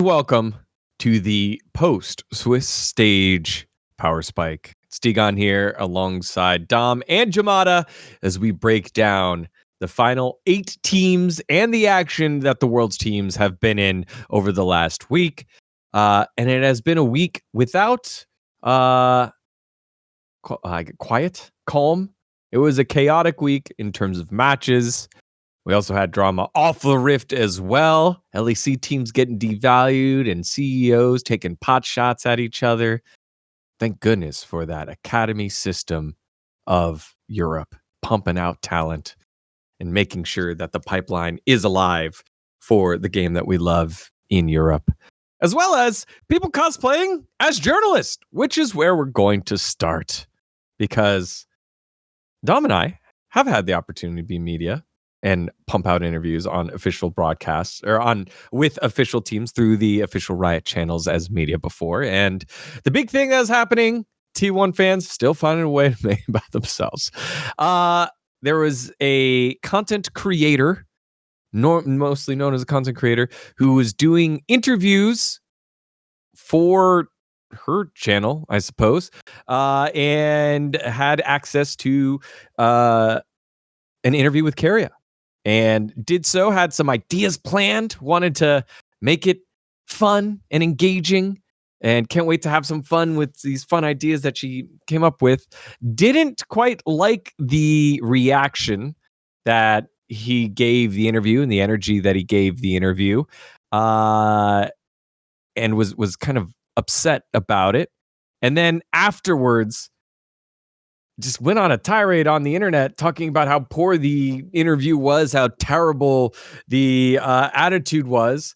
Welcome to the post-Swiss stage Power Spike. Stigon here alongside Dom and Jamada as we break down the final 8 teams and the action that the world's teams have been in over the last week. And it has been a week without quiet, calm. It was a chaotic week in terms of matches. We also had drama off the rift as well. LEC teams getting devalued and CEOs taking pot shots at each other. Thank goodness for that academy system of Europe pumping out talent and making sure that the pipeline is alive for the game that we love in Europe, as well as people cosplaying as journalists, which is where we're going to start. Because Dom and I have had the opportunity to be media and pump out interviews on official broadcasts or with official teams through the official Riot channels as media before. And the big thing that's happening, T1 fans still finding a way to make it by themselves. There was a content creator, mostly known as a content creator, who was doing interviews for her channel, I suppose, and had access to an interview with Keria. And did so, had some ideas planned, wanted to make it fun and engaging, and can't wait to have some fun with these fun ideas that she came up with. Didn't quite like the reaction that he gave the interview and the energy that he gave the interview, and was kind of upset about it. And then afterwards, just went on a tirade on the internet talking about how poor the interview was, how terrible the attitude was,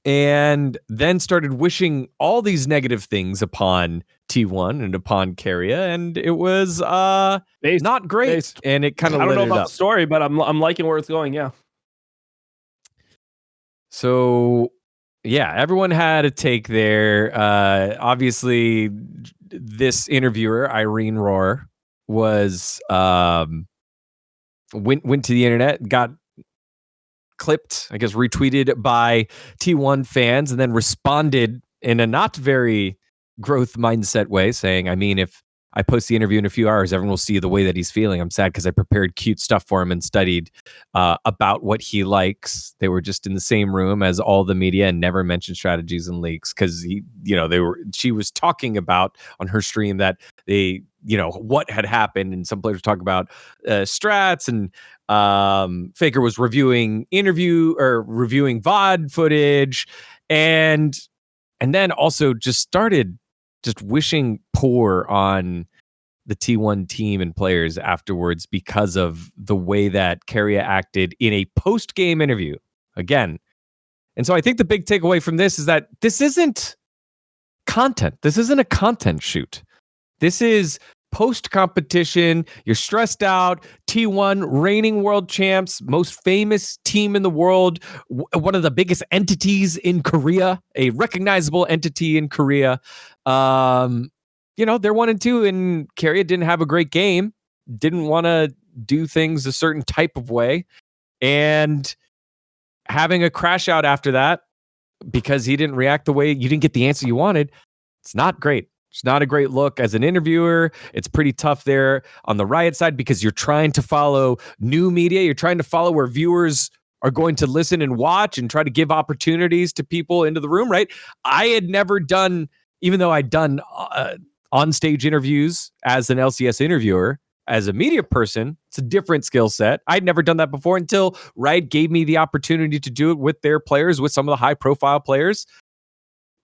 and then started wishing all these negative things upon T1 and upon Keria, and it was not great. And it kind of I don't know about the story, but I'm liking where it's going. Yeah. So yeah, everyone had a take there. Obviously, this interviewer, Irene Rohr, was went to the internet, got clipped, I guess retweeted by T1 fans, and then responded in a not very growth mindset way, saying, I mean, if I post the interview in a few hours, everyone will see the way that he's feeling. I'm sad because I prepared cute stuff for him and studied about what he likes. They were just in the same room as all the media and never mentioned strategies and leaks because she was talking about on her stream that what had happened, and some players talk about strats, and Faker was reviewing VOD footage, and then also just started just wishing poor on the T1 team and players afterwards because of the way that Keria acted in a post-game interview again. And so I think the big takeaway from this is that this isn't content. This isn't a content shoot. This is post-competition. You're stressed out. T1, reigning world champs, most famous team in the world, one of the biggest entities in Korea, a recognizable entity in Korea. They're 1-2, and Keria didn't have a great game, didn't want to do things a certain type of way, and having a crash out after that because he didn't react the way you didn't get the answer you wanted. It's not great. It's not a great look as an interviewer. It's pretty tough there on the Riot side because you're trying to follow new media. You're trying to follow where viewers are going to listen and watch and try to give opportunities to people into the room, right? I had never done, even though I'd done on-stage interviews as an LCS interviewer, as a media person, it's a different skill set. I'd never done that before until Riot gave me the opportunity to do it with their players, with some of the high-profile players.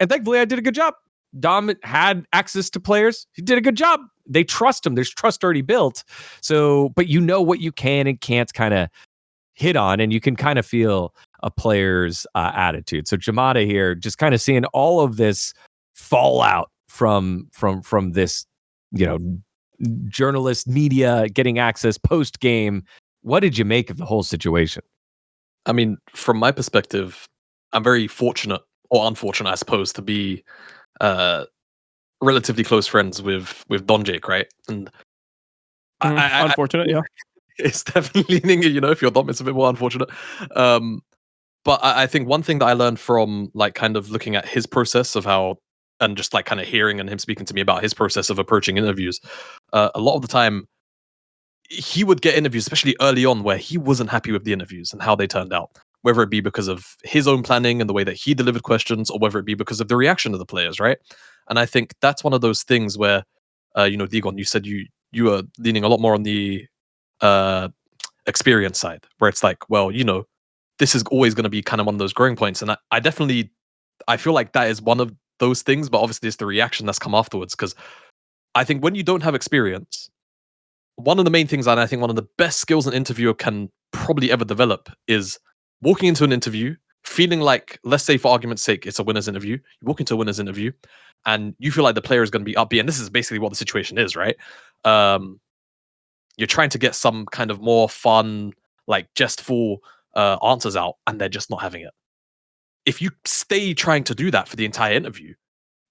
And thankfully, I did a good job. Dom had access to players. He did a good job. They trust him. There's trust already built. So, but you know what you can and can't kind of hit on, and you can kind of feel a player's attitude. So Jamada here, just kind of seeing all of this fallout from this, journalist media getting access post game. What did you make of the whole situation? I mean, from my perspective, I'm very fortunate, or unfortunate, I suppose, to be relatively close friends with Don Jake, right? And unfortunate, yeah. It's definitely leaning, if you're Dom, it's a bit more unfortunate. But I think one thing that I learned from like kind of looking at his process of how, and just like kind of hearing and him speaking to me about his process of approaching interviews, a lot of the time he would get interviews, especially early on, where he wasn't happy with the interviews and how they turned out, whether it be because of his own planning and the way that he delivered questions, or whether it be because of the reaction of the players, right? And I think that's one of those things where, Digon, you said you are leaning a lot more on the uh, experience side, where it's like, well, this is always going to be kind of one of those growing points, and I definitely I feel like that is one of those things, but obviously it's the reaction that's come afterwards, because I think when you don't have experience, one of the main things, and I think one of the best skills an interviewer can probably ever develop, is walking into an interview, feeling like, let's say for argument's sake, it's a winner's interview. You walk into a winner's interview and you feel like the player is going to be upbeat. And this is basically what the situation is, right? You're trying to get some kind of more fun, like jestful answers out, and they're just not having it. If you stay trying to do that for the entire interview,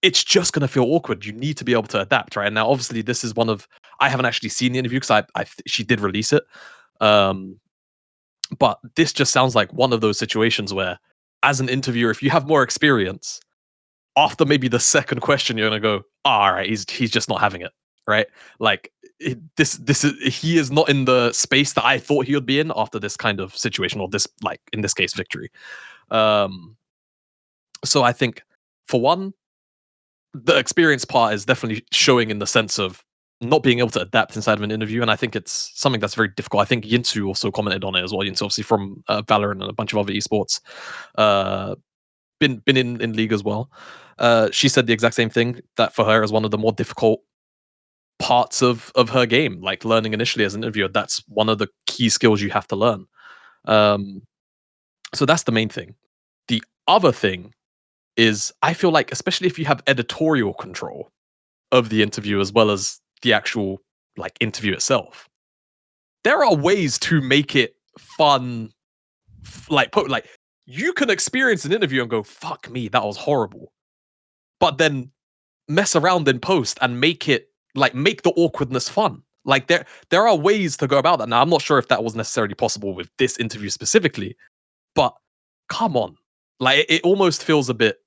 it's just going to feel awkward. You need to be able to adapt, right? And now, obviously, this is one of, I haven't actually seen the interview because she did release it. But this just sounds like one of those situations where, as an interviewer, if you have more experience, after maybe the second question, you're going to go, oh, all right, he's just not having it, right? Like he is not in the space that I thought he would be in after this kind of situation, or this, like in this case, victory. So I think, for one, the experience part is definitely showing in the sense of not being able to adapt inside of an interview, and I think it's something that's very difficult. I think Yinsu also commented on it as well. Yinsu, obviously from Valorant and a bunch of other esports, been in league as well. She said the exact same thing, that for her is one of the more difficult parts of her game, like learning initially as an interviewer. That's one of the key skills you have to learn. So that's the main thing. The other thing is, I feel like, especially if you have editorial control of the interview as well as the actual like interview itself, there are ways to make it fun. Like you can experience an interview and go, fuck me, that was horrible, but then mess around in post and make the awkwardness fun. Like there are ways to go about that. Now, I'm not sure if that was necessarily possible with this interview specifically, but come on, like it almost feels a bit,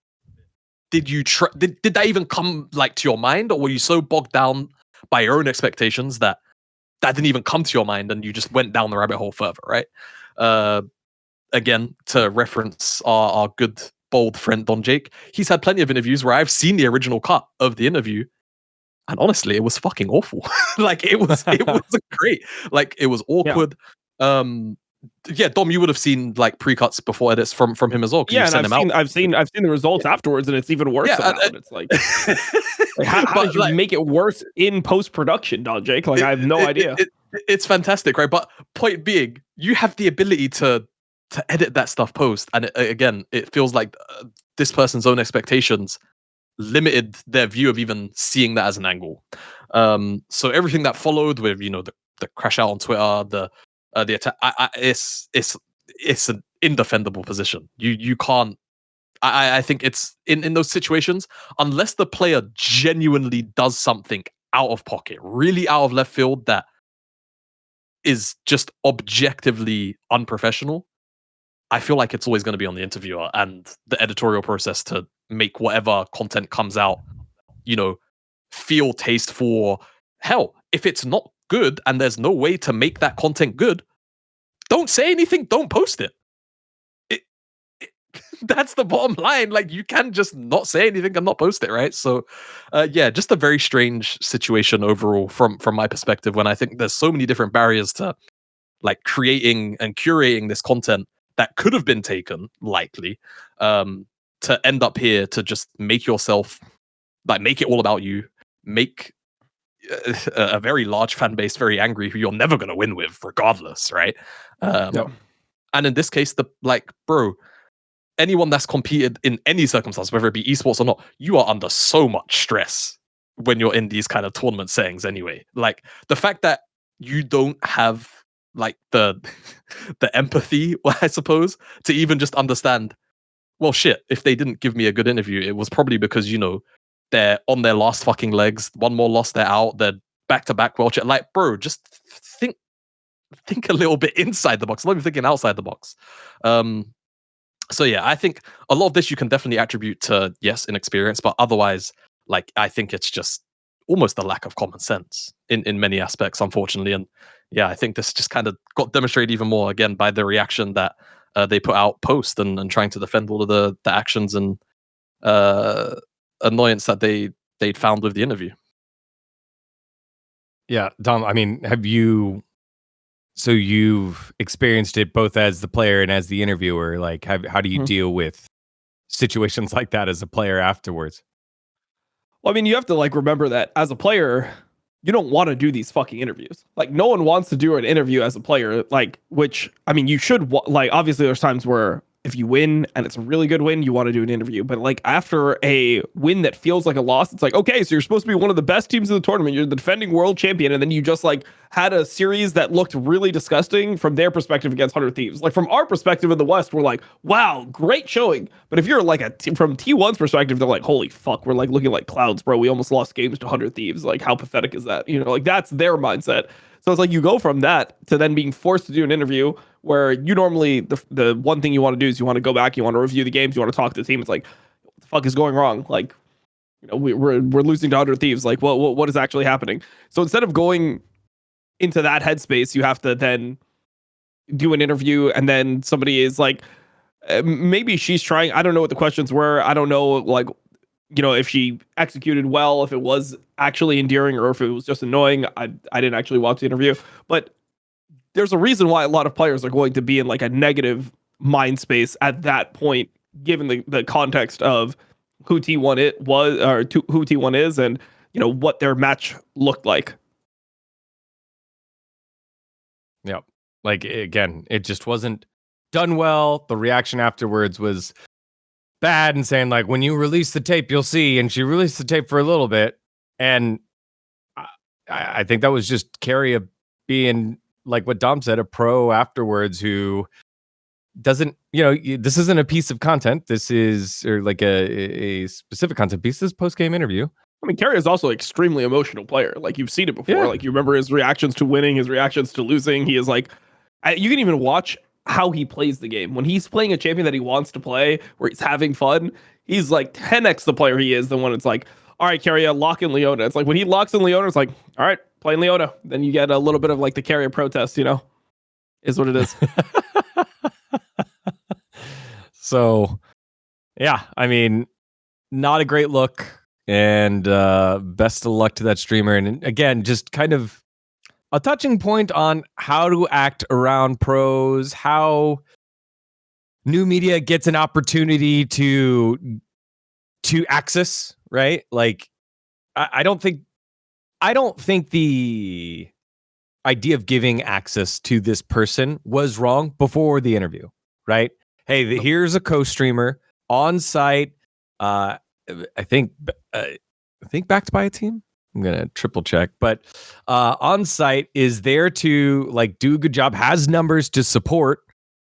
did you try? Did that even come like to your mind, or were you so bogged down by your own expectations that didn't even come to your mind, and you just went down the rabbit hole further, right? Again, to reference our good bold friend Don Jake, he's had plenty of interviews where I've seen the original cut of the interview, and honestly, it was fucking awful. Like it wasn't great. Like it was awkward. Yeah. Yeah, Dom, you would have seen like pre-cuts before edits from him as well. Yeah, and I've seen the results afterwards, and it's even worse. Yeah, it's like, how did you make it worse in post-production, Don Jake? Like I have no idea. It's fantastic, right? But point being, you have the ability to edit that stuff post, and again, it feels like this person's own expectations limited their view of even seeing that as an angle. So everything that followed with the crash out on Twitter, the attack, it's an indefendable position. You can't. I think it's in those situations, unless the player genuinely does something out of pocket, really out of left field, that is just objectively unprofessional, I feel like it's always going to be on the interviewer and the editorial process to make whatever content comes out, feel tasteful. Hell, if it's not good and there's no way to make that content good, don't say anything, don't post it. That's the bottom line. Like, you can just not say anything and not post it, right? So yeah, just a very strange situation overall from my perspective, when I think there's so many different barriers to like creating and curating this content that could have been taken likely, to end up here to just make yourself, like, make it all about you, make a very large fan base very angry, who you're never going to win with regardless, right? No. And in this case, bro, anyone that's competed in any circumstance, whether it be esports or not, you are under so much stress when you're in these kind of tournament settings anyway. Like, the fact that you don't have like the empathy, I suppose, to even just understand, well, shit, if they didn't give me a good interview, it was probably because, they're on their last fucking legs. One more loss, they're out. They're back-to-back world champ. Like, bro, just think a little bit inside the box. Not even thinking outside the box. So yeah, I think a lot of this you can definitely attribute to, yes, inexperience, but otherwise, like, I think it's just almost a lack of common sense in many aspects, unfortunately. And yeah, I think this just kind of got demonstrated even more again by the reaction that they put out post and trying to defend all of the actions and annoyance that they'd found with the interview. Yeah, Dom, I mean, you've experienced it both as the player and as the interviewer. Like, how do you deal with situations like that as a player afterwards? Well, I mean, you have to like remember that as a player, you don't want to do these fucking interviews. Like, no one wants to do an interview as a player. Like, which I mean, you should like. Obviously, there's times where if you win and it's a really good win, you want to do an interview. But like after a win that feels like a loss, it's like, okay, so you're supposed to be one of the best teams in the tournament. You're the defending world champion, and then you just like had a series that looked really disgusting from their perspective against 100 Thieves. Like from our perspective in the West, we're like, wow, great showing. But if you're like from T1's perspective, they're like, holy fuck, we're like looking like clowns, bro. We almost lost games to 100 Thieves. Like, how pathetic is that? You know, like that's their mindset. So it's like you go from that to then being forced to do an interview where you normally the one thing you want to do is you want to go back, you want to review the games, you want to talk to the team. It's like, what the fuck is going wrong? Like, you know, we're losing to 100 Thieves. Like, what is actually happening? So instead of going into that headspace, you have to then do an interview, and then somebody is like, maybe she's trying. I don't know what the questions were. I don't know, like, you know, if she executed well, if it was actually endearing, or if it was just annoying. I didn't actually watch the interview, but there's a reason why a lot of players are going to be in like a negative mind space at that point, given the context of who T1 it was, or who T1 is, and you know what their match looked like. Yep. Like, again, it just wasn't done well. The reaction afterwards was bad, and saying like, when you release the tape, you'll see. And she released the tape for a little bit, and I think that was just Carrie being, like what Dom said, a pro afterwards who doesn't, you know, this isn't a piece of content. This is, or like a specific content piece. This is post-game interview. I mean, Carrie is also an extremely emotional player. Like, you've seen it before. Yeah. Like, you remember his reactions to winning, his reactions to losing. He is like, you can even watch how he plays the game. When he's playing a champion that he wants to play, where he's having fun, he's like 10x the player he is than when it's like, all right, Carrier, lock in Leona. It's like when he locks in Leona, it's like, all right, playing Leona. Then you get a little bit of like the Carrier protest, you know, is what it is. So, yeah, I mean, not a great look, and best of luck to that streamer. And again, just kind of a touching point on how to act around pros, how new media gets an opportunity to access, right? Like, I don't think the idea of giving access to this person was wrong before the interview, right? Hey, here's a co-streamer on site. I think backed by a team. I'm gonna triple check, but on site is there to like do a good job, has numbers to support,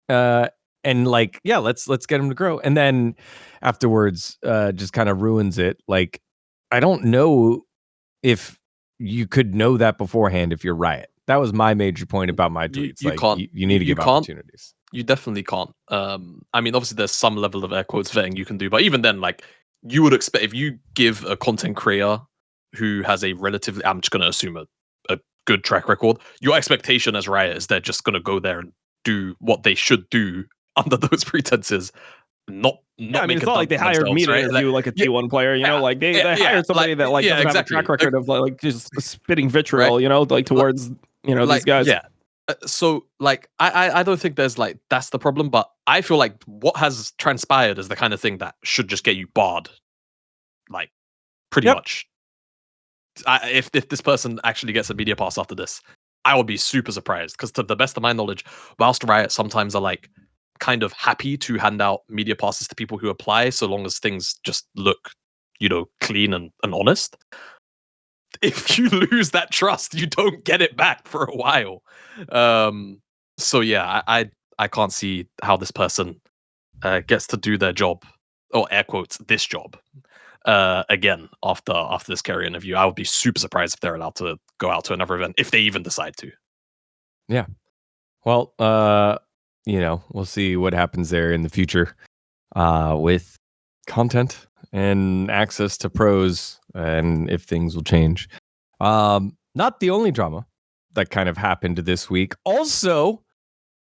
and like, yeah, let's get him to grow. And then afterwards, just kind of ruins it. Like, I don't know if you could know that beforehand if you're Riot. That was my major point about my tweets. You can't. You need to give opportunities. You definitely can't. I mean, obviously, there's some level of air quotes vetting you can do, but even then, like, you would expect if you give a content creator who has a relatively, I'm just going to assume a good track record, your expectation as Riot is they're just going to go there and do what they should do under those pretenses. Not I mean, it's not like they hired me to interview like a T1 player, you know, like they hired somebody that like doesn't have a track record of like just spitting vitriol, you know, like towards, you know, these guys. Yeah. So like I don't think there's like that's the problem, but I feel like what has transpired is the kind of thing that should just get you barred, like pretty much. If this person actually gets a media pass after this, I would be super surprised, because to the best of my knowledge, whilst Riot sometimes are like kind of happy to hand out media passes to people who apply, so long as things just look, you know, clean and honest. If you lose that trust, you don't get it back for a while. So yeah, I can't see how this person gets to do their job, or air quotes, this job, again after this Carrier interview. I would be super surprised if they're allowed to go out to another event, if they even decide to. Yeah. Well, you know, we'll see what happens there in the future. with content and access to pros, and if things will change. Not the only drama that kind of happened this week. Also,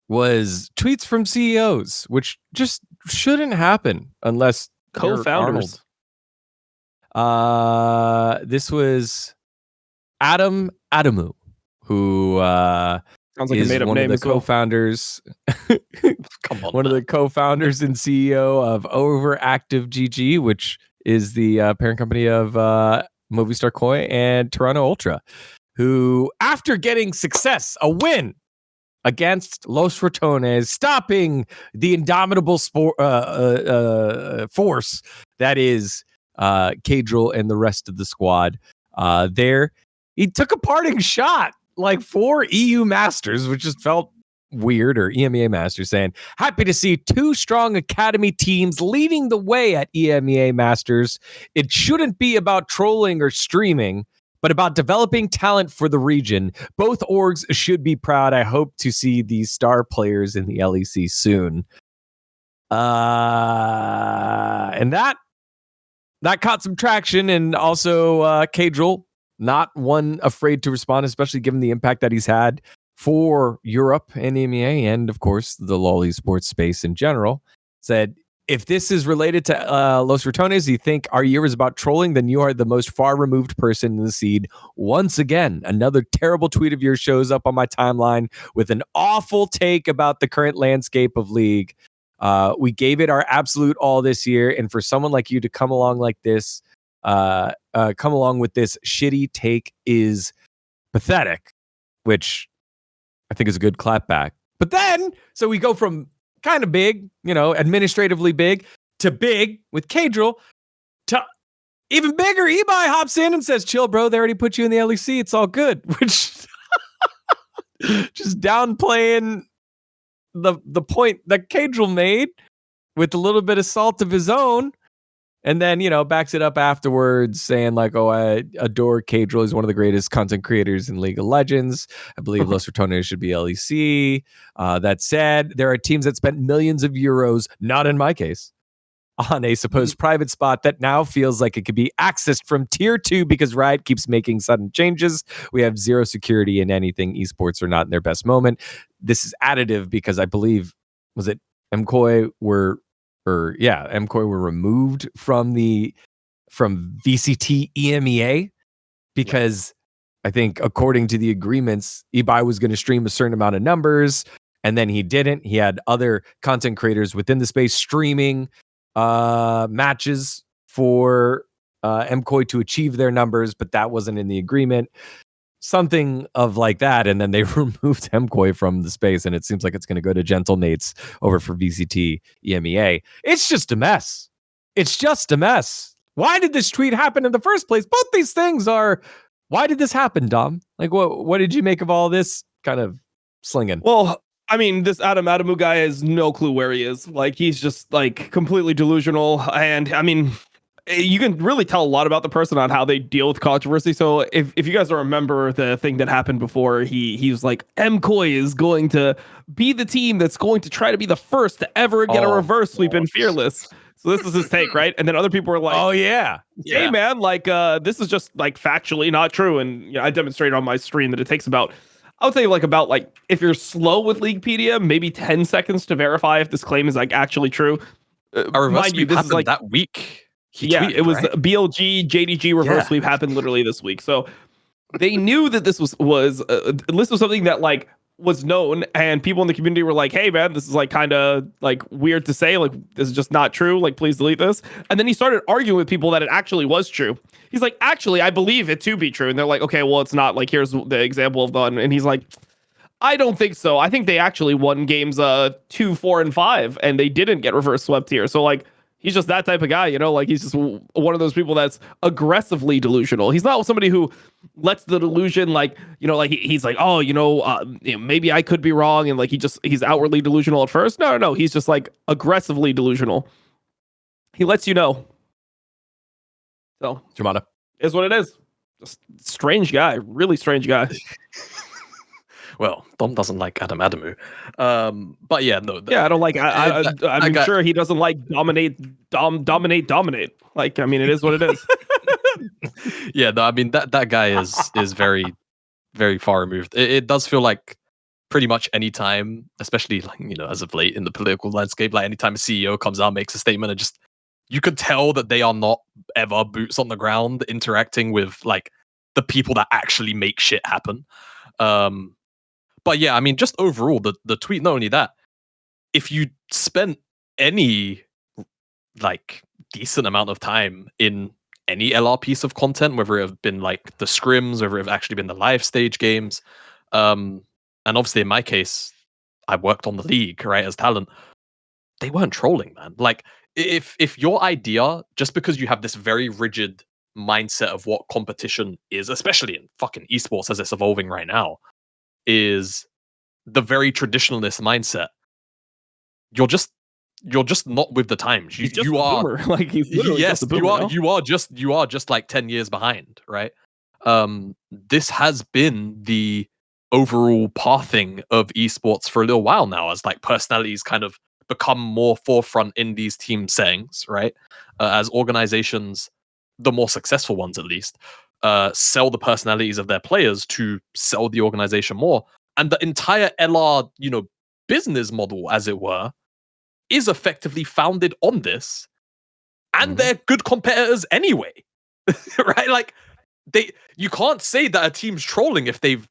was tweets from CEOs, which just shouldn't happen unless Co-founders. This was Adamu, who Sounds like a is made-up one of name the as well. co-founders. Come on, One of the co-founders and CEO of Overactive GG, which is the parent company of Movistar Koi and Toronto Ultra, who, after getting success, a win against Los Ratones, stopping the indomitable force that is Cadril and the rest of the squad. He took a parting shot, like, for EU Masters, which just felt weird, or EMEA Masters, saying, happy to see two strong academy teams leading the way at EMEA Masters. It shouldn't be about trolling or streaming, but about developing talent for the region. Both orgs should be proud. I hope to see these star players in the LEC soon. And that caught some traction, and also Cadril, not one afraid to respond, especially given the impact that he's had for Europe and EMEA, and of course the LoL esports space in general, said, if this is related to Los Ratones, you think our year is about trolling, then you are the most far removed person in the seed. Once again, another terrible tweet of yours shows up on my timeline with an awful take about the current landscape of League. We gave it our absolute all this year, and for someone like you to come along like this, come along with this shitty take is pathetic, which I think is a good clapback. But then, so we go from kind of big, administratively big, to big with Cadril, to even bigger. Ebi hops in and says, chill, bro, they already put you in the LEC. It's all good. Which just downplaying the point that Cadril made with a little bit of salt of his own. And then, backs it up afterwards, saying like, oh, I adore Cadril. He's one of the greatest content creators in League of Legends. I believe Los Ratones should be LEC. That said, there are teams that spent millions of euros, not in my case, on a supposed private spot that now feels like it could be accessed from tier 2 because Riot keeps making sudden changes. We have zero security in anything. Esports are not in their best moment. This is additive because I believe, was it MKOI MKOI were removed from VCT EMEA because I think according to the agreements, Ebi was going to stream a certain amount of numbers, and then he didn't. He had other content creators within the space streaming matches for MKOI to achieve their numbers, but that wasn't in the agreement. Something of like that, and then they removed MKOI from the space, and it seems like it's going to go to Gentle Nates over for VCT EMEA. It's just a mess. It's just a mess. Why did this tweet happen in the first place? Both these things are, why did this happen, Dom? Like, what did you make of all this kind of slinging? Well, I mean, this Adamu guy has no clue where he is. Like, he's just like completely delusional. And I mean, you can really tell a lot about the person on how they deal with controversy. So if you guys don't remember the thing that happened before, he was like, MKOI is going to be the team that's going to try to be the first to ever get a reverse sweep in Fearless. So this is his take, right? And then other people were like, oh yeah, hey man, like this is just like factually not true. And I demonstrated on my stream that it takes about, I would say about if you're slow with Leaguepedia, maybe 10 seconds to verify if this claim is like actually true. Mind you, this is like that week. It was right? BLG JDG reverse sweep happened literally this week. So they knew that this was something that like was known, and people in the community were like, hey man, this is like kind of like weird to say, like this is just not true, like please delete this. And then he started arguing with people that it actually was true. He's like, actually I believe it to be true. And they're like, okay, well it's not, like here's the example of one. And he's like, I don't think so. I think they actually won games 2, 4, and 5, and they didn't get reverse swept here. So like he's just that type of guy, like he's just one of those people that's aggressively delusional. He's not somebody who lets the delusion like he's like, oh, maybe I could be wrong, and like he's outwardly delusional at first. No, he's just like aggressively delusional. He lets you know. So Jamada is what it is. Just strange guy, really strange guy. Well, Dom doesn't like Adam Adamu. But yeah, no. Yeah, I don't like. I'm guy- sure he doesn't like dominate. Like, I mean, it is what it is. Yeah, no, I mean that guy is very, very far removed. It does feel like pretty much any time, especially like, as of late in the political landscape, like anytime a CEO comes out, makes a statement, and just you could tell that they are not ever boots on the ground interacting with like the people that actually make shit happen. But yeah, I mean, just overall, the tweet, not only that, if you spent any like decent amount of time in any LR piece of content, whether it have been like the scrims, whether it have actually been the live stage games, and obviously in my case, I worked on the league, right, as talent. They weren't trolling, man. Like if your idea, just because you have this very rigid mindset of what competition is, especially in fucking esports as it's evolving right now, is the very traditionalist mindset, you're just not with the times. He's just You a are boomer. Like, he's literally yes, just a boomer. you are just like 10 years behind, right? This has been the overall pathing of esports for a little while now, as like personalities kind of become more forefront in these team settings, right? As organizations, the more successful ones at least, sell the personalities of their players to sell the organization more, and the entire LR, business model, as it were, is effectively founded on this, and they're good competitors anyway. Right? Like you can't say that a team's trolling if they've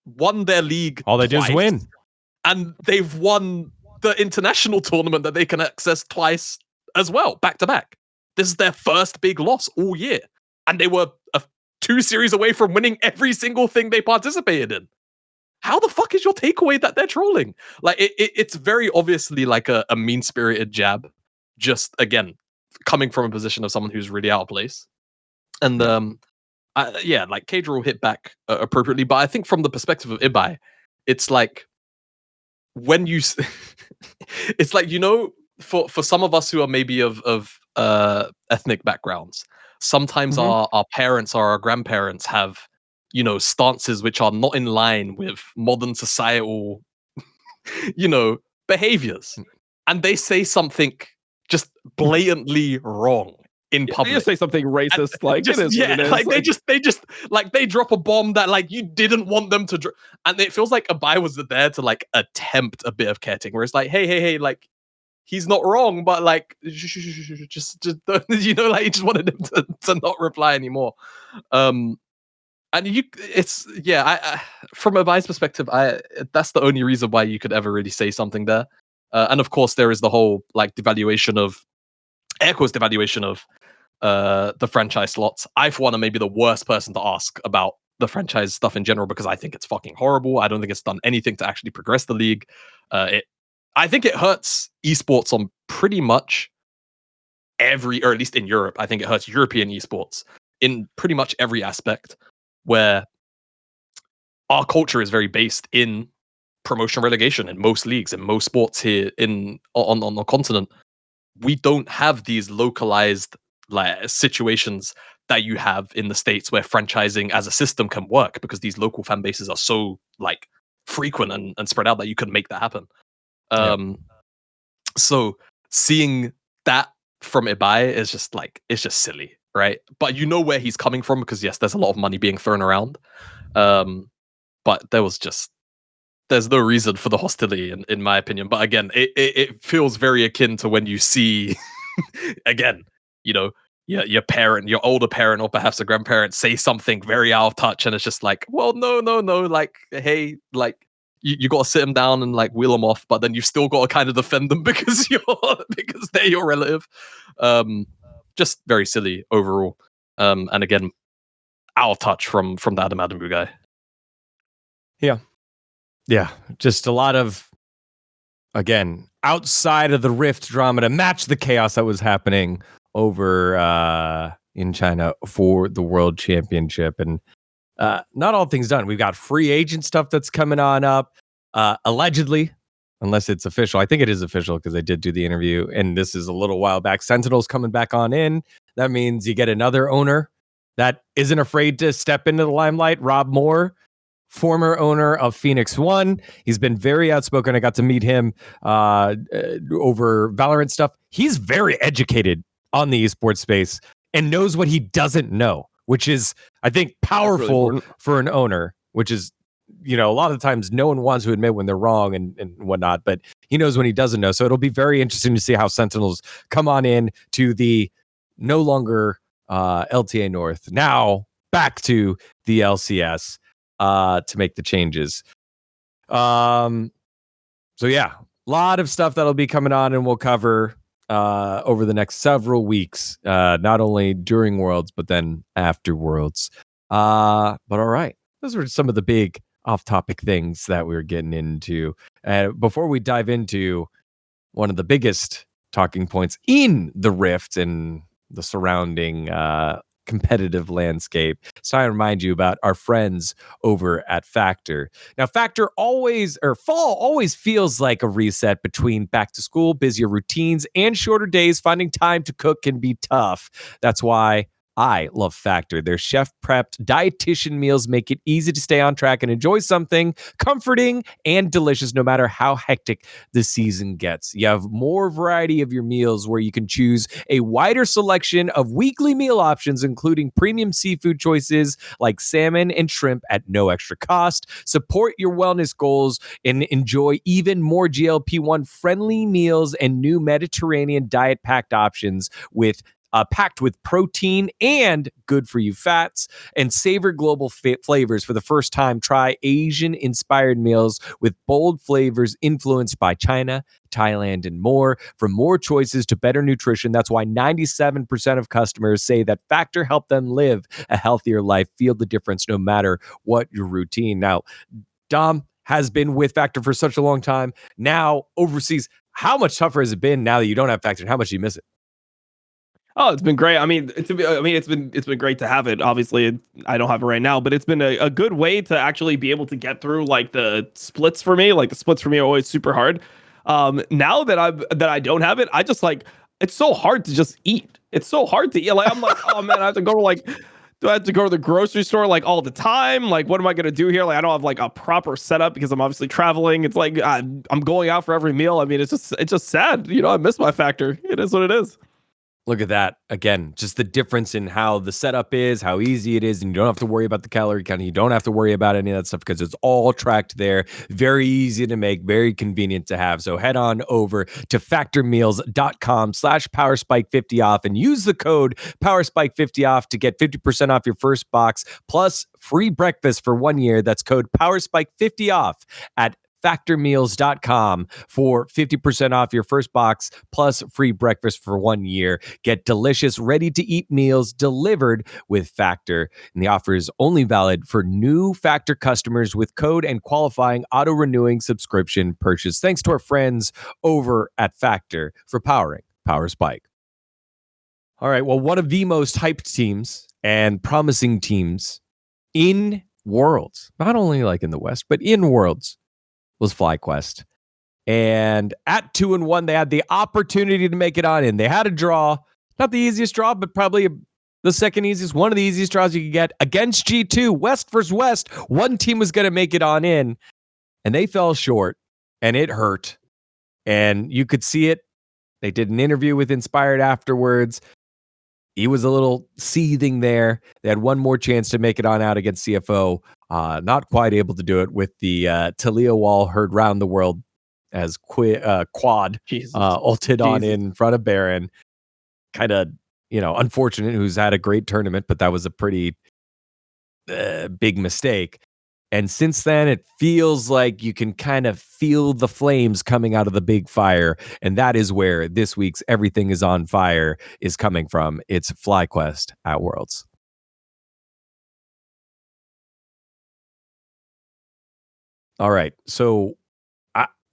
won their league All they do is twice, win. and they've won the international tournament that they can access twice as well, back to back. This is their first big loss all year, and they were 2 series away from winning every single thing they participated in. How the fuck is your takeaway that they're trolling? Like it's very obviously like a mean-spirited jab, just again coming from a position of someone who's really out of place. And like Kadra will hit back appropriately, but I think from the perspective of Ibai, it's like when you it's like, for some of us who are maybe of ethnic backgrounds, sometimes our parents or our grandparents have stances which are not in line with modern societal behaviors, and they say something just blatantly wrong in They public. just say something racist, like, Just, it is what it is. like they just like they drop a bomb that like you didn't want them to drop, and it feels like Abai was there to like attempt a bit of caring, where it's like, hey, like he's not wrong, but like just like you just wanted him to not reply anymore. And it's I from Abai's perspective, that's the only reason why you could ever really say something there. And of course, there is the whole like devaluation of air quotes devaluation of the franchise slots. I, for one, am maybe the worst person to ask about the franchise stuff in general, because I think it's fucking horrible. I don't think it's done anything to actually progress the league. I think it hurts esports on pretty much every, or at least in Europe, I think it hurts European esports in pretty much every aspect, where our culture is very based in promotion relegation in most leagues and most sports here on the continent. We don't have these localized like situations that you have in the States, where franchising as a system can work, because these local fan bases are so like frequent and spread out that you can make that happen. So seeing that from Ibai is just like, it's just silly, right? But you know where he's coming from, because yes, there's a lot of money being thrown around. But there's no reason for the hostility, in my opinion. But again, it feels very akin to when you see, again, your parent, your older parent, or perhaps a grandparent say something very out of touch, and it's just like, well, no, like, hey, like, you got to sit them down and like wheel them off, but then you've still got to kind of defend them because they're your relative. Just very silly overall. And again, out of touch from the Adam Adamu guy. Yeah, just a lot of, again, outside of the Rift drama to match the chaos that was happening over in China for the World Championship. And not all things done. We've got free agent stuff that's coming on up, allegedly, unless it's official. I think it is official because they did do the interview, and this is a little while back. Sentinel's coming back on in. That means you get another owner that isn't afraid to step into the limelight. Rob Moore former owner of Phoenix One. He's been very outspoken. I got to meet him over Valorant stuff. He's very educated on the esports space and knows what he doesn't know, which is, I think, powerful for an owner, which is, a lot of times no one wants to admit when they're wrong and whatnot, but he knows when he doesn't know. So it'll be very interesting to see how Sentinels come on in to the no longer LTA North, now back to the LCS to make the changes. So yeah, a lot of stuff that'll be coming on and we'll cover over the next several weeks, not only during Worlds, but then after Worlds. But all right, those were some of the big off-topic things that we were getting into. Before we dive into one of the biggest talking points in the Rift and the surrounding competitive landscape, so I remind you about our friends over at Factor. Now, Factor fall always feels like a reset between back to school, busier routines, and shorter days. Finding time to cook can be tough. That's why I love Factor. Their chef-prepped dietitian meals make it easy to stay on track and enjoy something comforting and delicious no matter how hectic the season gets. You have more variety of your meals where you can choose a wider selection of weekly meal options, including premium seafood choices like salmon and shrimp at no extra cost. Support your wellness goals and enjoy even more GLP-1 friendly meals and new Mediterranean diet-packed options packed with protein and good for you fats, and savor global flavors. For the first time, try Asian-inspired meals with bold flavors influenced by China, Thailand, and more. From more choices to better nutrition, that's why 97% of customers say that Factor helped them live a healthier life. Feel the difference no matter what your routine. Now, Dom has been with Factor for such a long time. Now, overseas, how much tougher has it been now that you don't have Factor, and how much do you miss it? Oh, it's been great. It's been great to have it. Obviously, I don't have it right now, but it's been a good way to actually be able to get through like the splits for me. Like the splits for me are always super hard. Now that I don't have it, I just like it's so hard to just eat. It's so hard to eat. Like I'm like, oh man, I have to go to do I have to go to the grocery store like all the time? Like, what am I gonna do here? Like, I don't have like a proper setup because I'm obviously traveling. It's like I'm going out for every meal. I mean, it's just sad. I miss my Factor. It is what it is. Look at that. Again, just the difference in how the setup is, how easy it is, and you don't have to worry about the calorie count. You don't have to worry about any of that stuff because it's all tracked there. Very easy to make, very convenient to have. So head on over to factormeals.com/powerspike50 off and use the code powerspike50 off to get 50% off your first box plus free breakfast for 1 year. That's code powerspike50 off at factormeals.com for 50% off your first box plus free breakfast for 1 year. Get delicious, ready-to-eat meals delivered with Factor. And the offer is only valid for new Factor customers with code and qualifying auto-renewing subscription purchase. Thanks to our friends over at Factor for powering Power Spike. All right, well, one of the most hyped teams and promising teams in Worlds, not only like in the West, but in Worlds, was FlyQuest. And at 2-1, they had the opportunity to make it on in. They had a draw, not the easiest draw, but probably the second easiest, one of the easiest draws you could get against G2, West versus West. One team was going to make it on in, and they fell short, and it hurt. And you could see it. They did an interview with Inspired afterwards. He was a little seething there. They had one more chance to make it on out against CFO. Not quite able to do it with the Talia wall heard round the world as Quad ulted on in front of Baron. Kind of, unfortunate, who's had a great tournament, but that was a pretty big mistake. And since then, it feels like you can kind of feel the flames coming out of the big fire. And that is where this week's Everything is on Fire is coming from. It's FlyQuest at Worlds. All right. So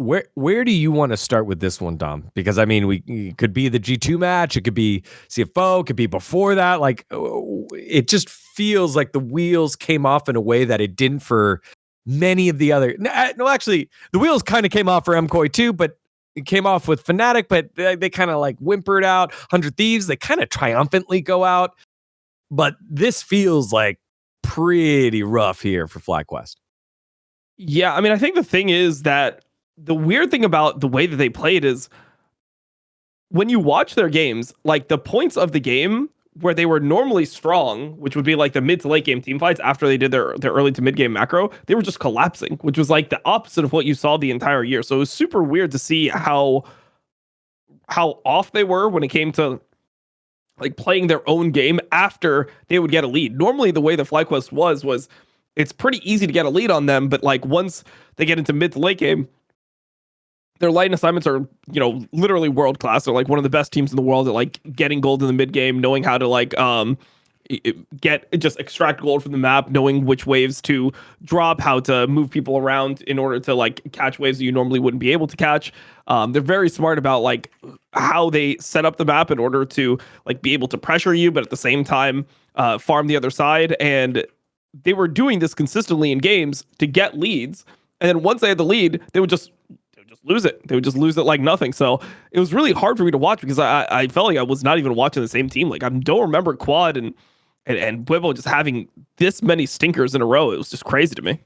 where do you want to start with this one, Dom? Because, it could be the G2 match. It could be CFO. It could be before that. Like, it just feels like the wheels came off in a way that it didn't for many of the other. No, actually, the wheels kind of came off for MKOI too, but it came off with Fnatic, but they kind of like whimpered out. 100 Thieves, they kind of triumphantly go out. But this feels like pretty rough here for FlyQuest. Yeah, I mean, I think the thing is that the weird thing about the way that they played is when you watch their games, like the points of the game where they were normally strong, which would be like the mid to late game team fights after they did their early to mid game macro, they were just collapsing, which was like the opposite of what you saw the entire year. So it was super weird to see how off they were when it came to like playing their own game after they would get a lead. Normally the way the FlyQuest was it's pretty easy to get a lead on them, but like once they get into mid to late game, their light assignments are, literally world class. They're like one of the best teams in the world at like getting gold in the mid game, knowing how to like just extract gold from the map, knowing which waves to drop, how to move people around in order to like catch waves that you normally wouldn't be able to catch. They're very smart about like how they set up the map in order to like be able to pressure you, but at the same time farm the other side. And they were doing this consistently in games to get leads. And then once they had the lead, they would just lose it. They would just lose it like nothing. So it was really hard for me to watch because I felt like I was not even watching the same team. Like I don't remember Quad and Bwipo just having this many stinkers in a row. It was just crazy to me.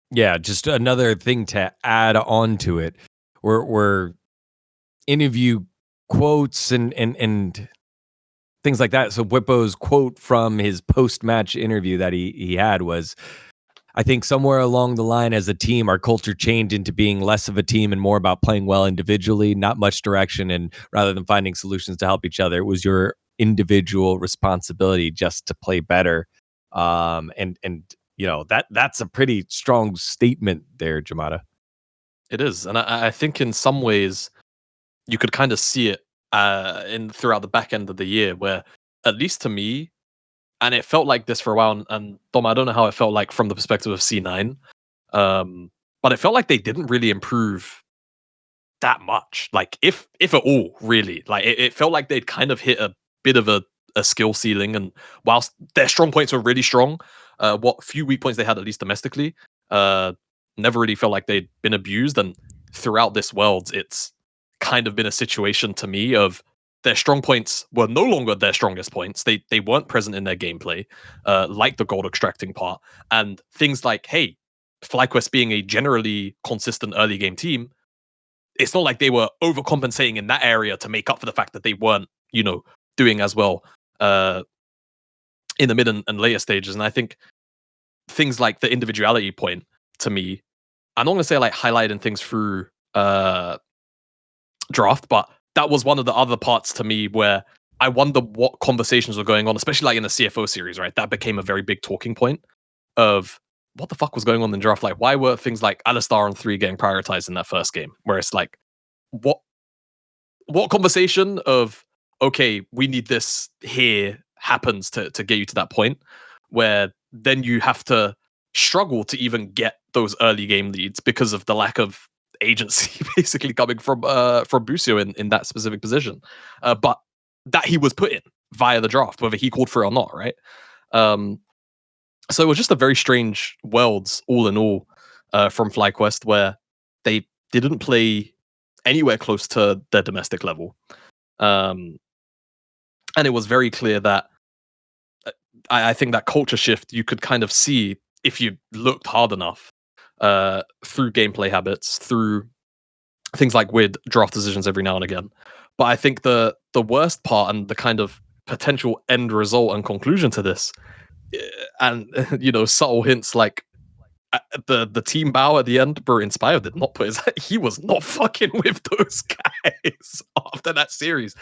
Yeah, just another thing to add on to it. Were interview quotes and things like that. So Bwipo's quote from his post-match interview that he had was, I think somewhere along the line as a team, our culture changed into being less of a team and more about playing well individually, not much direction. And rather than finding solutions to help each other, it was your individual responsibility just to play better. And that's a pretty strong statement there, Jamada. It is, and I think in some ways you could kind of see it in throughout the back end of the year, where at least to me, and it felt like this for a while. And Dom, I don't know how it felt like from the perspective of C9, but it felt like they didn't really improve that much, like if at all, really. Like it felt like they'd kind of hit a bit of a skill ceiling, and whilst their strong points were really strong, what few weak points they had, at least domestically, never really felt like they'd been abused. And throughout this Worlds, it's kind of been a situation to me of their strong points were no longer their strongest points. They weren't present in their gameplay, like the gold extracting part, and things like, hey, FlyQuest being a generally consistent early game team, it's not like they were overcompensating in that area to make up for the fact that they weren't, doing as well in the mid and later stages. And I think things like the individuality point, to me, I'm not going to say like highlighting things through draft, but that was one of the other parts to me where I wonder what conversations were going on, especially like in the CFO series, right? That became a very big talking point of what the fuck was going on in draft. Like, why were things like Alistar and 3 getting prioritized in that first game? Where it's like, what conversation of, okay, we need this here happens to get you to that point where then you have to struggle to even get those early game leads because of the lack of agency basically coming from Busio in that specific position, but that he was put in via the draft, whether he called for it or not, right? So it was just a very strange Worlds all in all from FlyQuest, where they didn't play anywhere close to their domestic level. And it was very clear that I think that culture shift you could kind of see if you looked hard enough through gameplay habits, through things like weird draft decisions every now and again. But I think the worst part and the kind of potential end result and conclusion to this, and subtle hints like the team bow at the end, bro, Inspired did not put his he was not fucking with those guys after that series.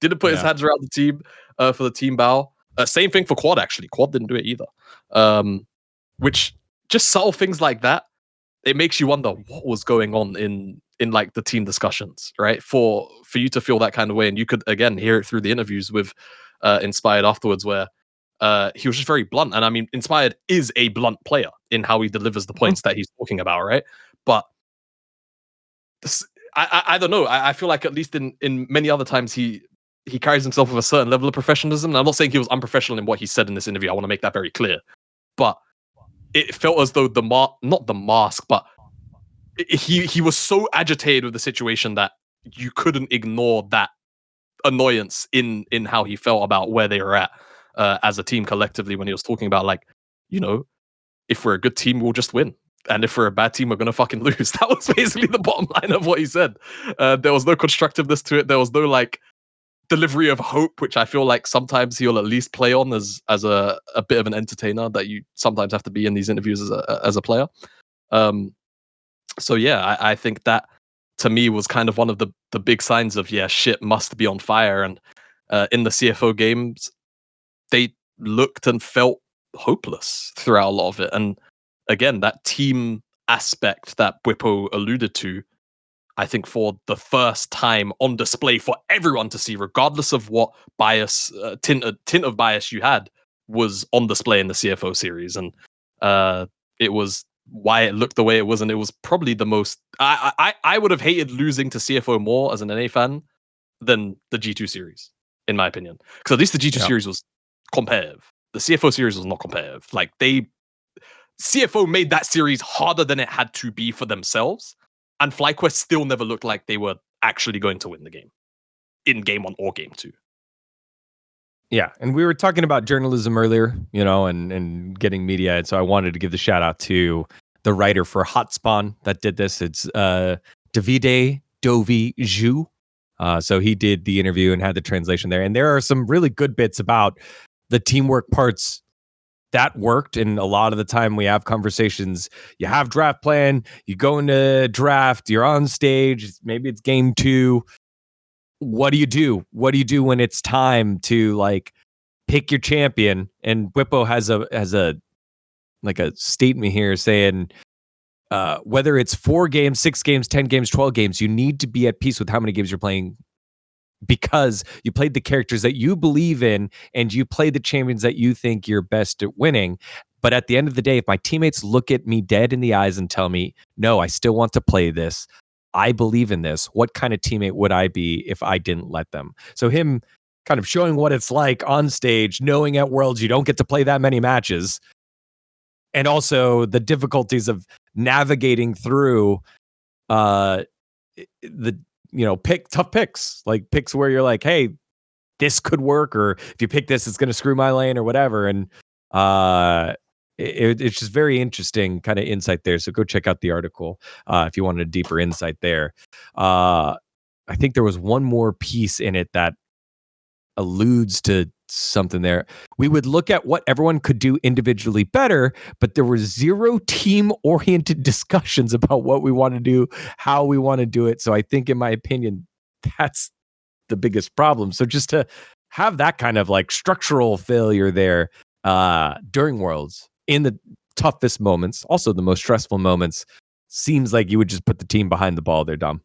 Didn't put his hands around the team for the team bow. Same thing for Quad, actually. Quad didn't do it either. Which, just subtle things like that, it makes you wonder what was going on in like the team discussions, right? For you to feel that kind of way. And you could again hear it through the interviews with Inspired afterwards, where he was just very blunt. And I mean, Inspired is a blunt player in how he delivers the points that he's talking about, right? But this, I don't know. I feel like at least in many other times he carries himself with a certain level of professionalism. And I'm not saying he was unprofessional in what he said in this interview. I want to make that very clear. But it felt as though not the mask, but he was so agitated with the situation that you couldn't ignore that annoyance in how he felt about where they were at as a team collectively when he was talking about, like, if we're a good team, we'll just win. And if we're a bad team, we're going to fucking lose. That was basically the bottom line of what he said. There was no constructiveness to it. There was no like delivery of hope, which I feel like sometimes he'll at least play on as a bit of an entertainer that you sometimes have to be in these interviews as a player. So yeah, I think that to me was kind of one of the big signs of shit must be on fire. And in the CFO games, they looked and felt hopeless throughout a lot of it. And again, that team aspect that Bwipo alluded to, I think for the first time on display for everyone to see, regardless of what bias, tint of bias you had, was on display in the CFO series. And it was why it looked the way it was. And it was probably the most, I would have hated losing to CFO more as an NA fan than the G2 series, in my opinion. Because at least the G2 series was competitive. The CFO series was not competitive. Like CFO made that series harder than it had to be for themselves, and FlyQuest still never looked like they were actually going to win the game in game 1 or game 2. Yeah, and we were talking about journalism earlier, and getting media, and so I wanted to give the shout out to the writer for Hotspawn that did this. It's Davide Dovi Zhu. So he did the interview and had the translation there, and there are some really good bits about the teamwork parts that worked. And a lot of the time we have conversations, you have draft plan, you go into draft, you're on stage, maybe it's game 2. What do you do? What do you do when it's time to like pick your champion? And Bwipo has a statement here saying, whether it's 4 games, 6 games, 10 games, 12 games, you need to be at peace with how many games you're playing, because you played the characters that you believe in and you play the champions that you think you're best at winning. But at the end of the day, if my teammates look at me dead in the eyes and tell me, no, I still want to play this, I believe in this, what kind of teammate would I be if I didn't let them? So him kind of showing what it's like on stage, knowing at Worlds you don't get to play that many matches, and also the difficulties of navigating through the tough picks, like picks where you're like, hey, this could work, or if you pick this, it's going to screw my lane or whatever. And it's just very interesting kind of insight there. So go check out the article if you wanted a deeper insight there. I think there was one more piece in it that alludes to something there. We would look at what everyone could do individually better, but there were 0 team-oriented discussions about what we want to do, how we want to do it. So I think, in my opinion, that's the biggest problem. So just to have that kind of like structural failure there during Worlds, in the toughest moments, also the most stressful moments, seems like you would just put the team behind the ball there, Dom.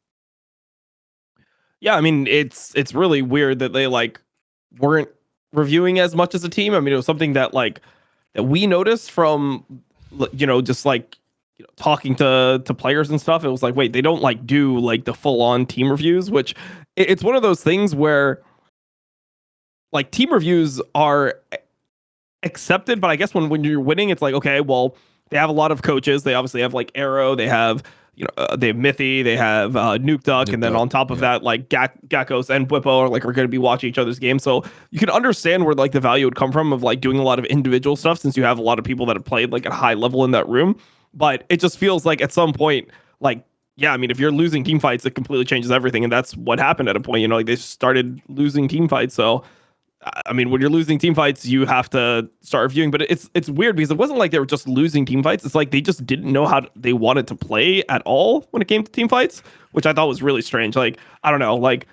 Yeah, I mean, it's really weird that they like weren't reviewing as much as a team. I mean, it was something that we noticed from just talking to players and stuff. It was like, wait, they don't like do like the full on team reviews, which it's one of those things where like team reviews are accepted, but I guess when you're winning, it's like, okay, well, they have a lot of coaches. They obviously have like Arrow, they have they have Mithy, they have Nuke Duck, and then on top of that, like Gakkos and Bwipo are going to be watching each other's games. So you can understand where like the value would come from of like doing a lot of individual stuff, since you have a lot of people that have played like at a high level in that room. But it just feels like at some point, like, yeah, I mean, if you're losing team fights, it completely changes everything, and that's what happened at a point. Like they started losing team fights, so. I mean, when you're losing team fights, you have to start reviewing. But it's weird because it wasn't like they were just losing team fights. It's like they just didn't know how they wanted to play at all when it came to team fights, which I thought was really strange. Like, I don't know, like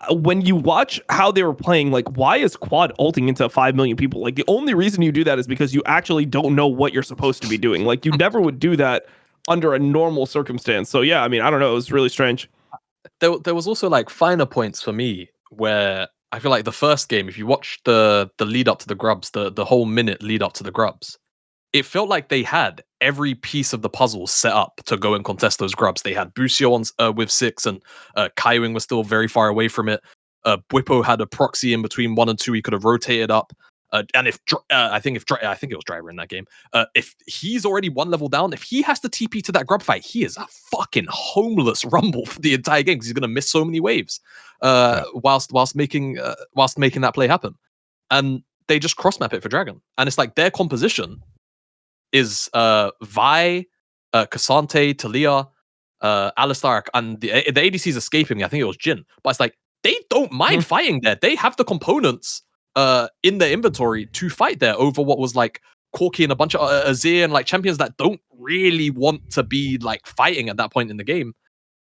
when you watch how they were playing, like, why is quad ulting into 5 million people? Like, the only reason you do that is because you actually don't know what you're supposed to be doing. Like, you never would do that under a normal circumstance. So, yeah, I mean, I don't know. It was really strange. There was also like finer points for me where I feel like the first game, if you watch the lead up to the grubs, the whole minute lead up to the grubs, it felt like they had every piece of the puzzle set up to go and contest those grubs. They had Busio on with 6, and Kaiwing was still very far away from it. Bwipo had a proxy in between 1 and 2. He could have rotated up. And if I think it was Driver in that game, if he's already 1 level down, if he has to TP to that grub fight, he is a fucking homeless Rumble for the entire game because he's gonna miss so many waves whilst making that play happen. And they just cross map it for Dragon, and it's like their composition is Vi, Cassante, Talia, Alistar, and the ADC is escaping me. I think it was Jin. But it's like, they don't mind fighting there. They have the components in their inventory to fight there over what was like Corki and a bunch of Azir and like champions that don't really want to be like fighting at that point in the game.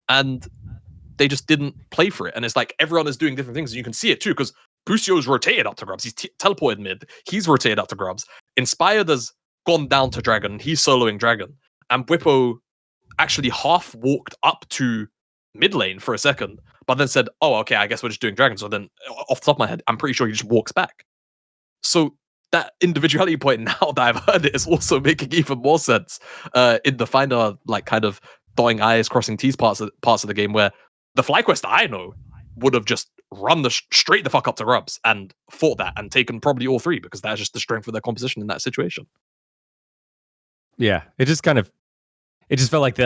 And they just didn't play for it. And it's like everyone is doing different things. And you can see it too, because Bucio's rotated up to Grubs. He's teleported mid. He's rotated up to Grubs. Inspired has gone down to Dragon. He's soloing Dragon. And Bwipo actually half walked up to mid lane for a second, but then said, oh, okay, I guess we're just doing Dragon. So then off the top of my head, I'm pretty sure he just walks back. So that individuality point, now that I've heard it, is also making even more sense in the final, like, kind of dotting I's, crossing T's parts of the game, where the FlyQuest I know would have just run straight the fuck up to Grubs and fought that and taken probably all three, because that's just the strength of their composition in that situation. Yeah, it just felt like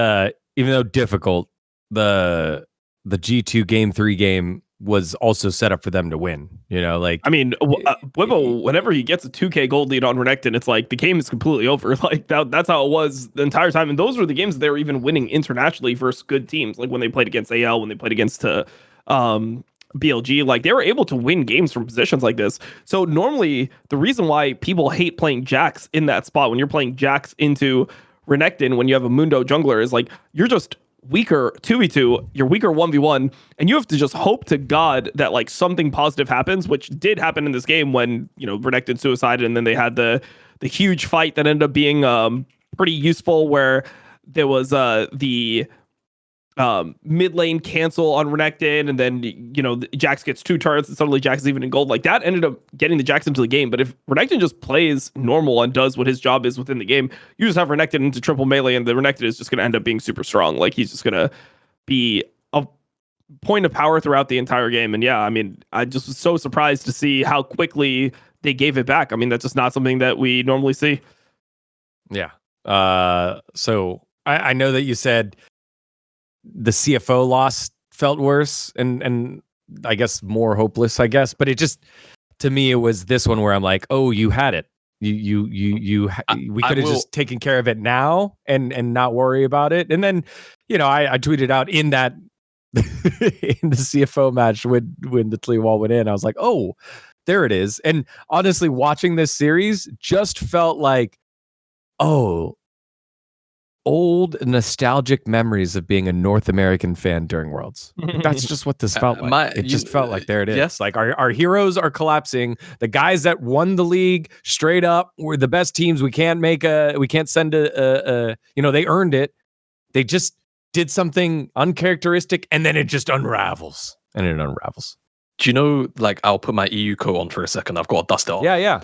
even though difficult, the G2 game 3 game was also set up for them to win. You know, like, I mean, Bwipo, whenever he gets a 2K gold lead on Renekton, it's like the game is completely over. Like that's how it was the entire time. And those were the games that they were even winning internationally versus good teams. Like when they played against AL, when they played against BLG, like they were able to win games from positions like this. So normally the reason why people hate playing Jax in that spot, when you're playing Jax into Renekton, when you have a Mundo jungler, is like you're just weaker 2v2, you're weaker 1v1, and you have to just hope to God that like something positive happens, which did happen in this game when, you know, Renekton suicided, and then they had the huge fight that ended up being pretty useful, where there was the mid lane cancel on Renekton, and then, you know, Jax gets 2 turrets and suddenly Jax is even in gold. Like that ended up getting the Jax into the game. But if Renekton just plays normal and does what his job is within the game, you just have Renekton into triple melee, and the Renekton is just going to end up being super strong. Like he's just going to be a point of power throughout the entire game. And yeah, I mean, I just was so surprised to see how quickly they gave it back. I mean, that's just not something that we normally see. Yeah. So I know that you said the CFO loss felt worse and I guess more hopeless, I guess, but it just, to me, it was this one where I'm like, oh, you had it. We could have just taken care of it now and not worry about it. And then, you know, I tweeted out in that in the CFO match when the Tlee wall went in, I was like, oh, there it is. And honestly, watching this series just felt like, oh, old nostalgic memories of being a North American fan during Worlds. That's just what this felt like. It just felt like, there it is. Yes. Like our heroes are collapsing. The guys that won the league straight up were the best teams. We can't send a you know, they earned it. They just did something uncharacteristic, and then it just unravels. And it unravels. Do you know, like, I'll put my EU coat on for a second. I've got to dust it off. Yeah.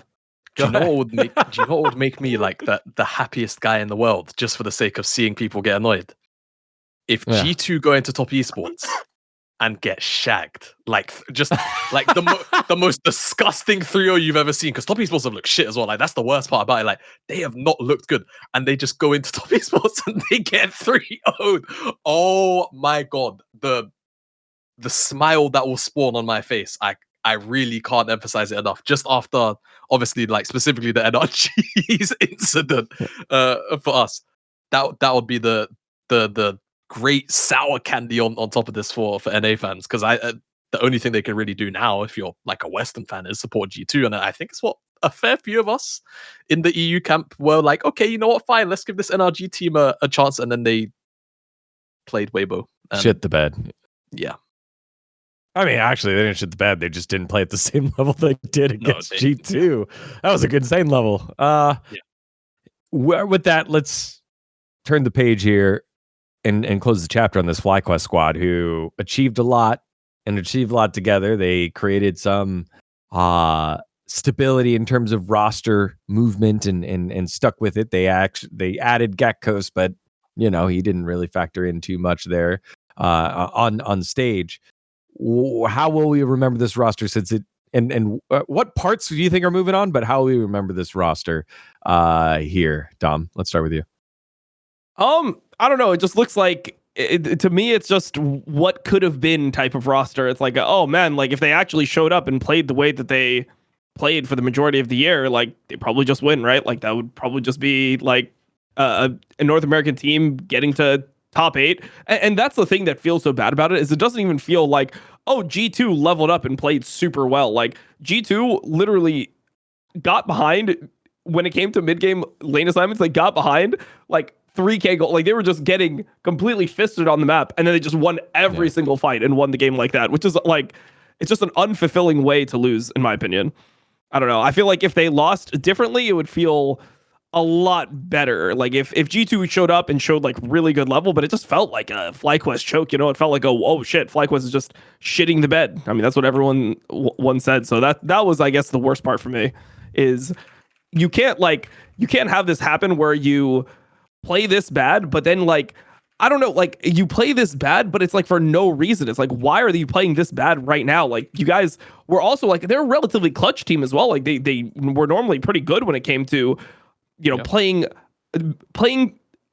Do you know what would make me like the happiest guy in the world, just for the sake of seeing people get annoyed? If G2 go into top esports and get shagged, like just like the most disgusting 3-0 you've ever seen, because top esports have looked shit as well. Like that's the worst part about it. Like they have not looked good, and they just go into top esports and they get 3-0'd. Oh my god, the smile that will spawn on my face. I really can't emphasize it enough. Just after, obviously, like specifically the NRG's incident for us, that would be the great sour candy on top of this for NA fans, because the only thing they can really do now, if you're like a Western fan, is support G2, and I think it's what a fair few of us in the EU camp were like, okay, you know what, fine, let's give this NRG team a chance, and then they played Weibo. Shit the bed. Yeah. I mean, actually, they didn't shit the bed. They just didn't play at the same level they did against G2. That was a good, insane level. With that, let's turn the page here and close the chapter on this FlyQuest squad, who achieved a lot together. They created some stability in terms of roster movement and stuck with it. They added Gekos, but you know, he didn't really factor in too much there on stage. How will we remember this roster since it and what parts do you think are moving on, but how will we remember this roster here? Dom, let's start with you. I don't know. It just looks like to me, it's just what could have been type of roster. It's like, oh man, like if they actually showed up and played the way that they played for the majority of the year, like they probably just win, right? Like that would probably just be like a North American team getting to top 8. And that's the thing that feels so bad about it, is it doesn't even feel like, oh, G2 leveled up and played super well. Like G2 literally got behind when it came to mid-game lane assignments. They got behind like 3K goal. Like they were just getting completely fisted on the map, and then they just won every single fight and won the game like that, which is like, it's just an unfulfilling way to lose, in my opinion. I don't know. I feel like if they lost differently, it would feel a lot better. Like if G2 showed up and showed like really good level, but it just felt like a FlyQuest choke, you know. It felt like, oh shit, FlyQuest is just shitting the bed. I mean, that's what everyone one said. So that was, I guess, the worst part for me, is you can't have this happen where you play this bad, but then like, I don't know, like you play this bad, but it's like for no reason. It's like, why are you playing this bad right now? Like you guys were also like, they're a relatively clutch team as well. Like they were normally pretty good when it came to, you know, playing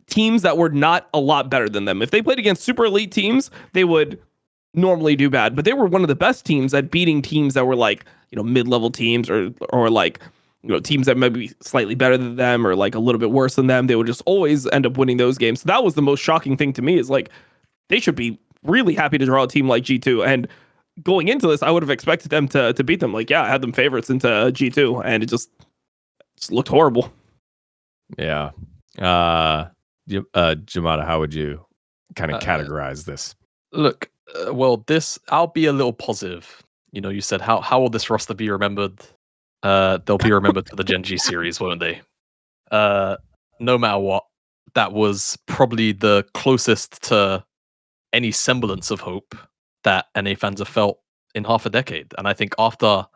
teams that were not a lot better than them. If they played against super elite teams, they would normally do bad, but they were one of the best teams at beating teams that were like, you know, mid-level teams or like, you know, teams that might be slightly better than them or like a little bit worse than them. They would just always end up winning those games. So that was the most shocking thing to me, is like, they should be really happy to draw a team like G2. And going into this, I would have expected them to beat them. Like, yeah, I had them favorites into G2, and it just looked horrible. Yeah. Jamada, how would you kind of categorize this? Look, well, I'll be a little positive. You know, you said how will this roster be remembered? They'll be remembered for the Gen.G series, won't they? No matter what, that was probably the closest to any semblance of hope that NA fans have felt in half a decade. And I think after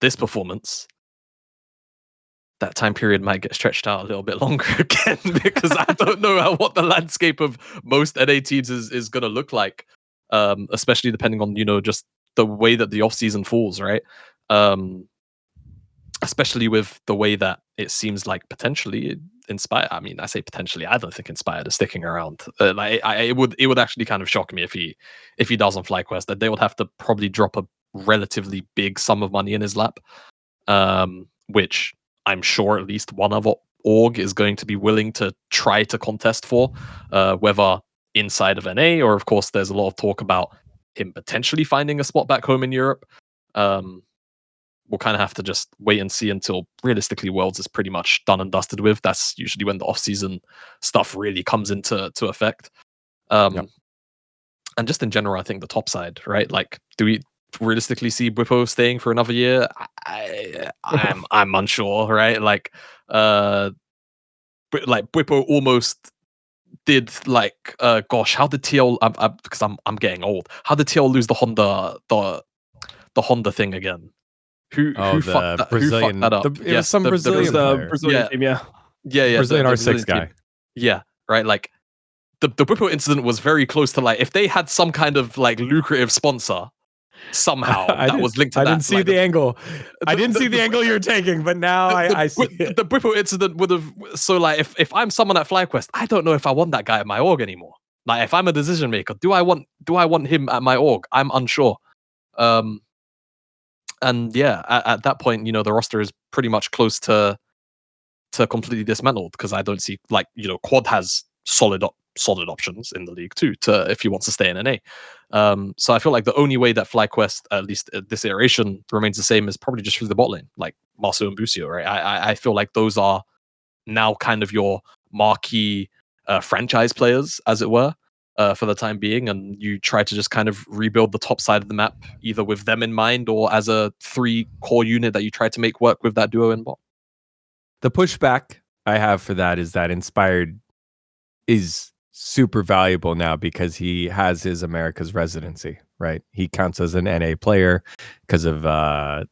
this performance, that time period might get stretched out a little bit longer again, because I don't know what the landscape of most NA teams is going to look like, especially depending on, you know, just the way that the off-season falls, right? Especially with the way that it seems like potentially Inspired. I mean, I say potentially. I don't think Inspired is sticking around. It would actually kind of shock me if he does on FlyQuest, that they would have to probably drop a relatively big sum of money in his lap, which I'm sure at least one other org is going to be willing to try to contest for, whether inside of NA or, of course, there's a lot of talk about him potentially finding a spot back home in Europe. We'll kind of have to just wait and see until realistically Worlds is pretty much done and dusted with. That's usually when the off-season stuff really comes into effect. And just in general, I think the top side, right? Like, do we realistically see Bwipo staying for another year? I'm unsure, right? Like Bwipo almost did, like, gosh, how did TL? Because I'm getting old. How did TL lose the Honda thing again? Who fucked that up? It was some Brazilian player. Brazilian team, yeah. Brazilian R6 Brazilian guy. Team. Yeah, right. Like the Bwipo incident was very close to, like, if they had some kind of like lucrative sponsor somehow that was linked to that. I didn't see the angle. I didn't see the angle you're taking, but now I see it. The Bwipo incident would have. So like, if I'm someone at FlyQuest, I don't know if I want that guy at my org anymore. Like, if I'm a decision maker, do I want him at my org? I'm unsure. And yeah, at that point, you know, the roster is pretty much close to completely dismantled, because I don't see, like, you know, Quad has solid options in the league too, if he wants to stay in NA. So I feel like the only way that FlyQuest, at least at this iteration, remains the same is probably just through the bot lane, like Marceau and Busio, right? I feel like those are now kind of your marquee franchise players, as it were. For the time being, and you try to just kind of rebuild the top side of the map, either with them in mind or as a 3 core unit that you try to make work with that duo in bot. The pushback I have for that is that Inspired is super valuable now because he has his America's residency, right? He counts as an NA player because of, I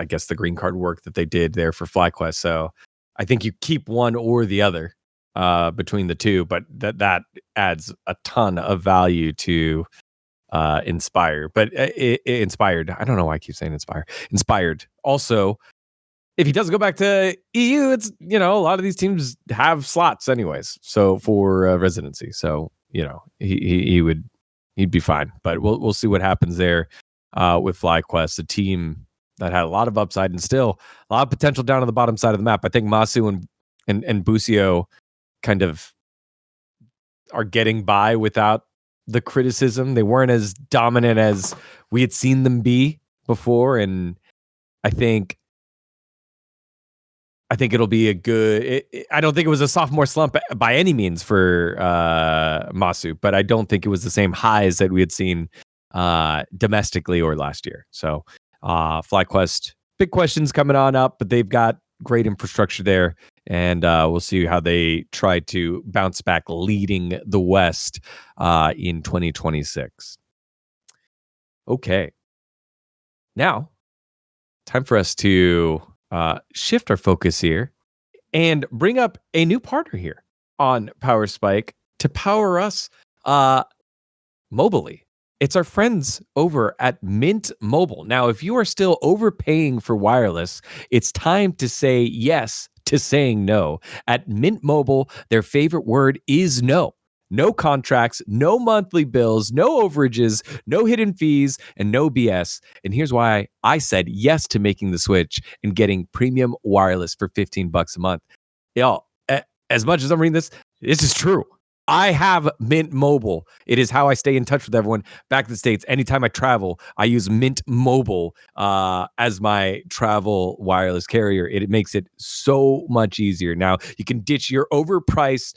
guess, the green card work that they did there for FlyQuest. So I think you keep one or the other between the two, but that adds a ton of value to Inspire. But Inspired, I don't know why I keep saying Inspired. Also, if he does go back to EU, it's, you know, a lot of these teams have slots anyways, so for residency. So, you know, he'd be fine. But we'll see what happens there with FlyQuest, a team that had a lot of upside and still a lot of potential down on the bottom side of the map. I think Masu and Busio kind of are getting by without the criticism. They weren't as dominant as we had seen them be before, and I think it'll be a good. I don't think it was a sophomore slump by any means for Masu, but I don't think it was the same highs that we had seen domestically or last year. So FlyQuest, big questions coming on up, but they've got great infrastructure there, and we'll see how they try to bounce back leading the West in 2026. Okay. Now, time for us to shift our focus here and bring up a new partner here on Power Spike to power us mobily. It's our friends over at Mint Mobile. Now, if you are still overpaying for wireless, it's time to say yes to saying no. At Mint Mobile, their favorite word is no. No contracts, no monthly bills, no overages, no hidden fees, and no BS. And here's why I said yes to making the switch and getting premium wireless for $15 a month. Y'all, as much as I'm reading this is true. I have Mint Mobile. It is how I stay in touch with everyone back in the States. Anytime I travel, I use Mint Mobile as my travel wireless carrier. It makes it so much easier. Now, you can ditch your overpriced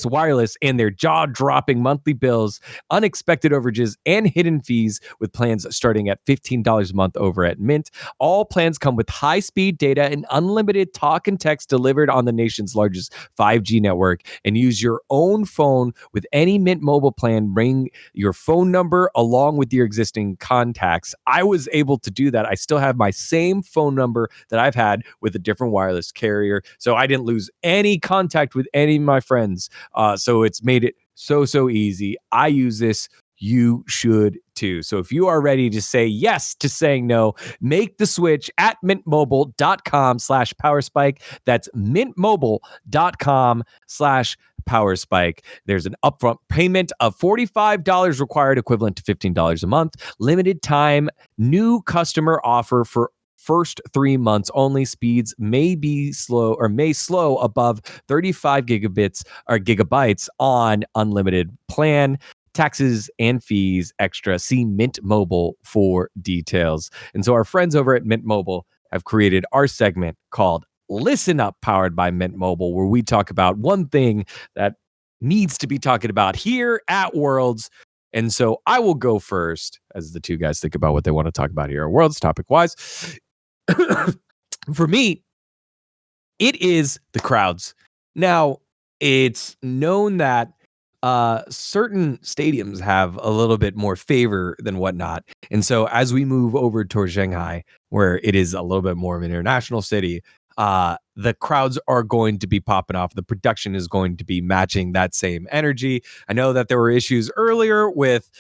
wireless and their jaw-dropping monthly bills, unexpected overages, and hidden fees with plans starting at $15 a month over at Mint. All plans come with high-speed data and unlimited talk and text delivered on the nation's largest 5G network. And use your own phone with any Mint Mobile plan. Bring your phone number along with your existing contacts. I was able to do that. I still have my same phone number that I've had with a different wireless carrier. So I didn't lose any contact with any of my friends. So it's made it so easy. I use this. You should too. So if you are ready to say yes to saying no, make the switch at mintmobile.com/powerspike. That's mintmobile.com/powerspike. There's an upfront payment of $45 required, equivalent to $15 a month. Limited time new customer offer for first 3 months only. Speeds may slow above 35 gigabits or gigabytes on unlimited plan. Taxes and fees extra. See Mint Mobile for details. And so our friends over at Mint Mobile have created our segment called Listen Up, powered by Mint Mobile, where we talk about one thing that needs to be talked about here at Worlds. And so I will go first as the two guys think about what they want to talk about here at Worlds, topic-wise. For me, it is the crowds. Now, it's known that certain stadiums have a little bit more favor than whatnot. And so as we move over towards Shanghai, where it is a little bit more of an international city, the crowds are going to be popping off. The production is going to be matching that same energy. I know that there were issues earlier with,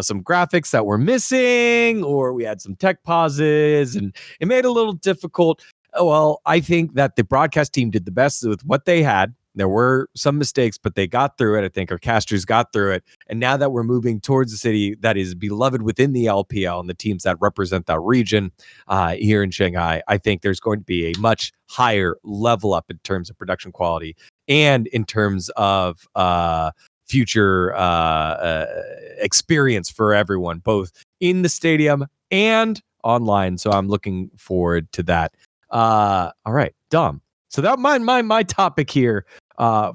some graphics that were missing, or we had some tech pauses, and it made it a little difficult. Well, I think that the broadcast team did the best with what they had. There were some mistakes, but they got through it. I think our casters got through it. And now that we're moving towards a city that is beloved within the LPL and the teams that represent that region here in Shanghai, I think there's going to be a much higher level up in terms of production quality and in terms of future experience for everyone, both in the stadium and online. So I'm looking forward to that. All right, Dom. So that my topic here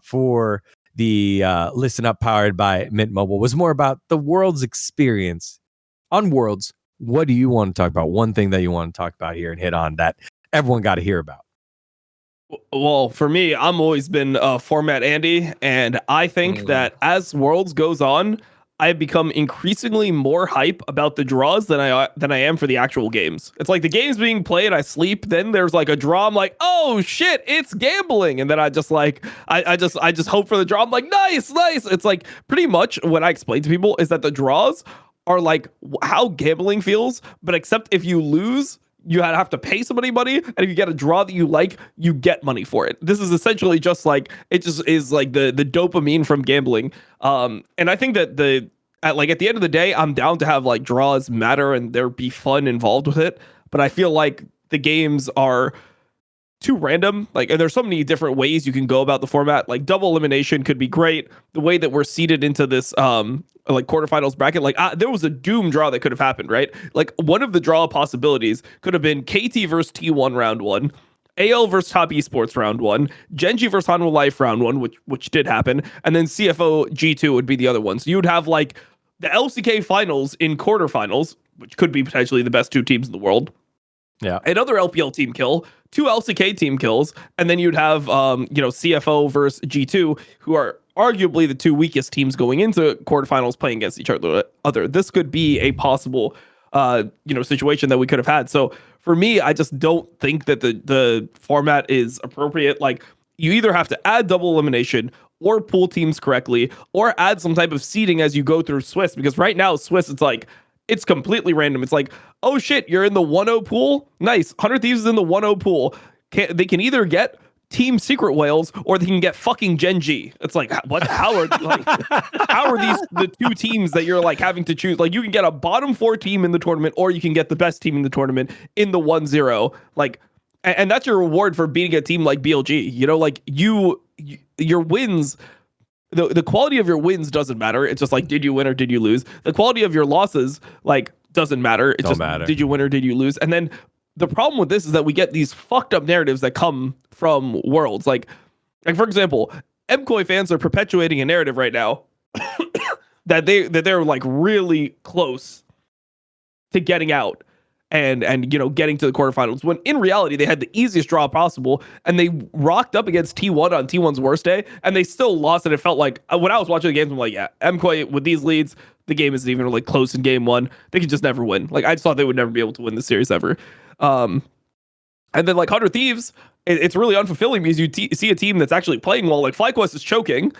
for the Listen Up powered by Mint Mobile was more about the World's experience. On Worlds, what do you want to talk about? One thing that you want to talk about here and hit on that everyone got to hear about. Well, for me, I'm always been format Andy, and I think that as Worlds goes on, I've become increasingly more hype about the draws than I am for the actual games. It's like the game's being played, I sleep, then there's like a draw, I'm like, oh shit, it's gambling, and then I just hope for the draw. I'm like, nice. It's like pretty much what I explain to people is that the draws are like how gambling feels, but except if you lose, you have to pay somebody money, and if you get a draw that you like, you get money for it. This is essentially just like, it just is like the dopamine from gambling. And I think that at the end of the day, I'm down to have like draws matter and there be fun involved with it. But I feel like the games are too random. And there's so many different ways you can go about the format. Like double elimination could be great. The way that we're seeded into this quarterfinals bracket, there was a doom draw that could have happened, right? Like one of the draw possibilities could have been KT versus T1 round 1, AL versus Top Esports round 1, Gen.G versus Hanwha Life round 1, which did happen, and then CFO G2 would be the other one. So you would have like the LCK finals in quarterfinals, which could be potentially the best 2 teams in the world. Yeah. Another LPL team kill, 2 LCK team kills, and then you'd have CFO versus G2, who are arguably the 2 weakest teams going into quarterfinals playing against each other. This could be a possible situation that we could have had. So for me, I just don't think that the format is appropriate. Like you either have to add double elimination or pool teams correctly, or add some type of seeding as you go through Swiss, because right now Swiss, it's completely random. It's like, oh shit, you're in the 1-0 pool? Nice. 100 Thieves is in the 1-0 pool. They can either get Team Secret Whales or they can get fucking Gen.G. It's like, what? How are these the 2 teams that you're like having to choose? Like you can get a bottom 4 team in the tournament, or you can get the best team in the tournament in the 1-0. And that's your reward for beating a team like BLG. Your wins. The quality of your wins doesn't matter. It's just like, did you win or did you lose? The quality of your losses, doesn't matter. It's matter. Did you win or did you lose? And then the problem with this is that we get these fucked up narratives that come from Worlds. Like for example, MKOI fans are perpetuating a narrative right now that they're like really close to getting out and getting to the quarterfinals, when in reality they had the easiest draw possible, and they rocked up against T1 on T1's worst day and they still lost. And it felt like when I was watching the games, I'm like, yeah, MKOI with these leads, the game isn't even really close in game 1. They could just never win. I just thought they would never be able to win the series ever. And then 100 Thieves, it's really unfulfilling because you see a team that's actually playing well. Like FlyQuest is choking,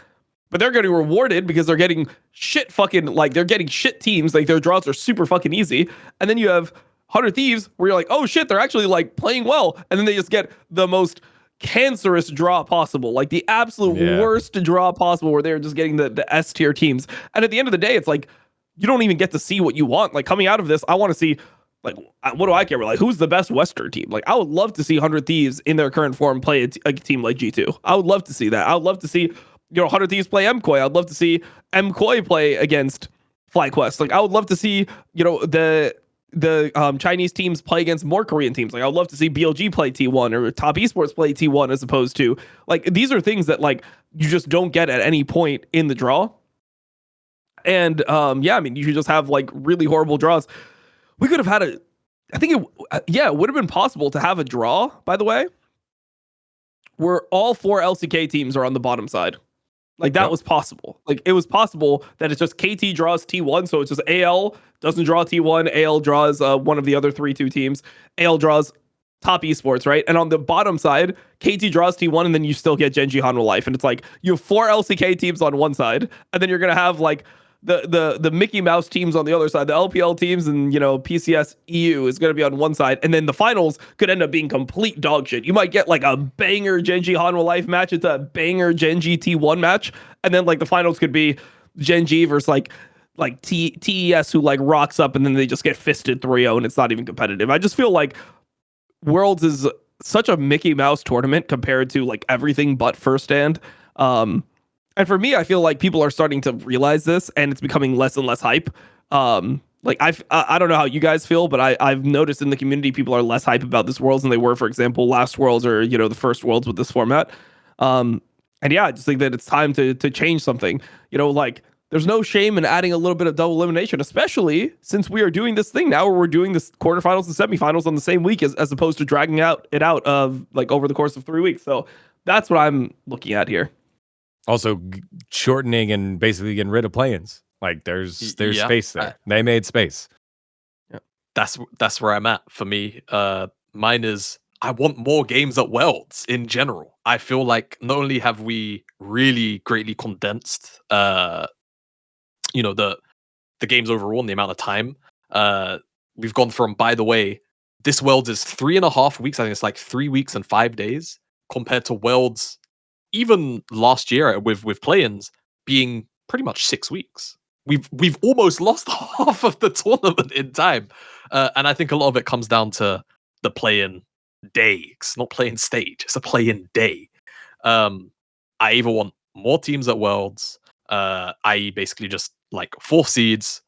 but they're getting rewarded because they're getting shit they're getting shit teams. Like their draws are super fucking easy. And then you have 100 Thieves where you're like, oh shit, they're actually playing well. And then they just get the most cancerous draw possible, like the absolute worst draw possible, where they're just getting the S tier teams. And at the end of the day, it's like, you don't even get to see what you want. Like coming out of this, I want to see, what do I care? Who's the best Western team? I would love to see 100 Thieves in their current form play a team like G2. I would love to see that. I would love to see, 100 Thieves play MKOI. I'd love to see MKOI play against FlyQuest. I would love to see, the Chinese teams play against more Korean teams. I would love to see BLG play T1 or Top Esports play T1, as opposed to these are things that you just don't get at any point in the draw. And you should just have really horrible draws. We could have had it would have been possible to have a draw, by the way, where all 4 LCK teams are on the bottom side. That was possible. It was possible that it's just KT draws T1, so it's just AL doesn't draw T1, AL draws one of the other 3-2 teams, AL draws Top Esports, right? And on the bottom side, KT draws T1, and then you still get Gen.G Hanwha Life, and it's you have 4 LCK teams on one side, and then you're gonna have the Mickey Mouse teams on the other side, the LPL teams, and PCS EU is going to be on one side, and then the finals could end up being complete dog shit. You might get a banger Gen.G Hanwha Life match, it's a banger Gen.G T1 match, and then the finals could be Gen.G versus TES, who rocks up, and then they just get fisted 3-0, and it's not even competitive. I just feel like Worlds is such a Mickey Mouse tournament compared to everything but First Stand. And for me, I feel like people are starting to realize this, and it's becoming less and less hype. I don't know how you guys feel, but I've noticed in the community people are less hype about this Worlds than they were, for example, last Worlds or the first Worlds with this format. I just think that it's time to change something. There's no shame in adding a little bit of double elimination, especially since we are doing this thing now where we're doing this quarterfinals and semifinals on the same week, as opposed to dragging it out of over the course of 3 weeks. So that's what I'm looking at here. Also, shortening and basically getting rid of play-ins. There's space there. They made space. Yeah, that's where I'm at. For me, mine is I want more games at Worlds in general. I feel like not only have we really greatly condensed, the games overall and the amount of time. We've gone from, by the way, this Worlds is 3.5 weeks. I think it's 3 weeks and 5 days compared to Worlds even last year with play-ins being pretty much 6 weeks. we've almost lost half of the tournament in time, and I think a lot of it comes down to the play-in day. It's not play-in stage; it's a play-in day. I either want more teams at Worlds, i.e., basically just like 4th seeds,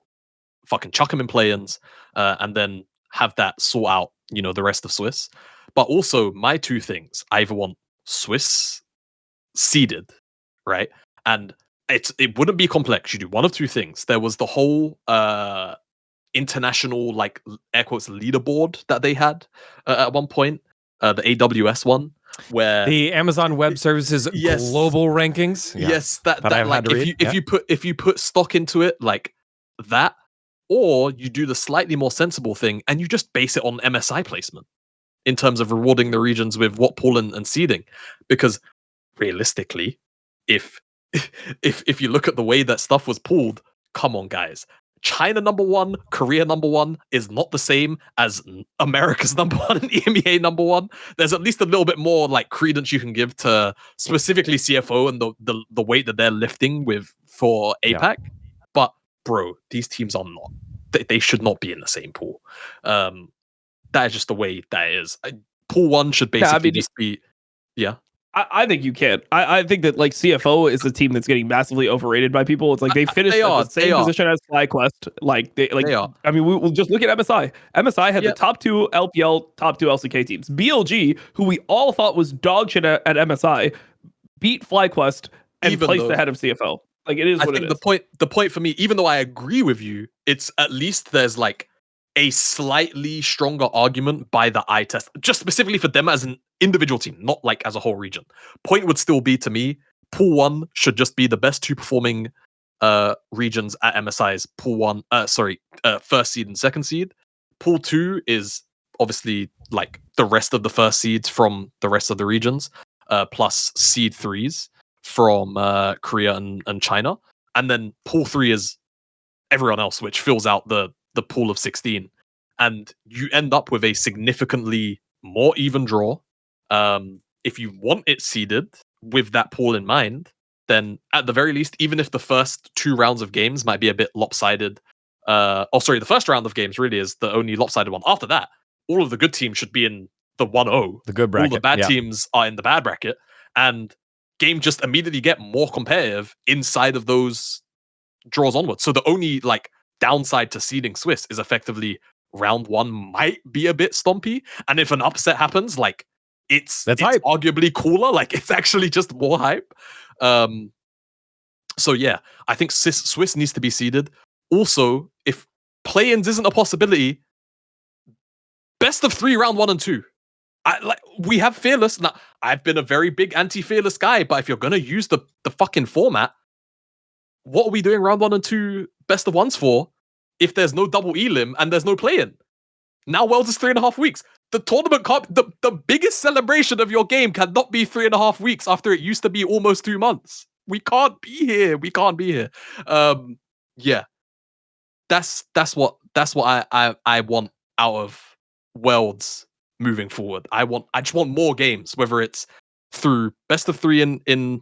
fucking chuck them in play-ins, and then have that sort out, the rest of Swiss. But also, my 2 things: I either want Swiss seeded, right, and it wouldn't be complex. You do one of 2 things. There was the whole international, like, air quotes, leaderboard that they had at one point, the AWS one, where the Amazon Web Services global rankings. Yes, that I've like, had to read. if you put stock into it like that, or you do the slightly more sensible thing and you just base it on MSI placement in terms of rewarding the regions with what pool and seeding, because realistically, if if you look at the way that stuff was pulled, come on, guys. China number 1, Korea number 1 is not the same as America's number 1 and EMEA number 1. There's at least a little bit more like credence you can give to specifically CFO and the weight that they're lifting with for APAC. But bro, these teams are not. They should not be in the same pool. That is just the way that is. Pool 1 should basically just be. Yeah. I think you can. I think that like CFO is a team that's getting massively overrated by people. It's like they finished at the same position as FlyQuest. Like they are. I mean, we'll just look at MSI. MSI had the top 2 LPL, top 2 LCK teams. BLG, who we all thought was dog shit at MSI, beat FlyQuest and placed ahead of CFO. Like it is what it is. The point for me, even though I agree with you, it's at least there's like a slightly stronger argument by the eye test, just specifically for them as an individual team, not like as a whole region. Point would still be, to me, Pool 1 should just be the best 2 performing regions at MSI's Pool 1, first seed and second seed. Pool 2 is obviously like the rest of the first seeds from the rest of the regions, plus seed 3s from Korea and China. And then Pool 3 is everyone else, which fills out the pool of 16, and you end up with a significantly more even draw. If you want it seeded with that pool in mind, then at the very least, even if the first 2 rounds of games might be a bit lopsided, the first round of games really is the only lopsided one. After that, all of the good teams should be in the 1-0. The good bracket. All the bad teams are in the bad bracket, and games just immediately get more competitive inside of those draws onwards. So the only like downside to seeding Swiss is effectively round 1 might be a bit stompy, and if an upset happens, like it's arguably cooler. Like it's actually just more hype. So yeah, I think Swiss needs to be seeded. Also, if play-ins isn't a possibility, best of 3 round 1 and 2. We have Fearless. Now, I've been a very big anti-Fearless guy, but if you're gonna use the fucking format, what are we doing round 1 and 2 best of 1s for if there's no double elim and there's no play-in? Now Worlds is 3.5 weeks. The tournament the biggest celebration of your game cannot be 3.5 weeks after it used to be almost 2 months. We can't be here. Yeah. That's what I want out of Worlds moving forward. I just want more games, whether it's through best of 3 in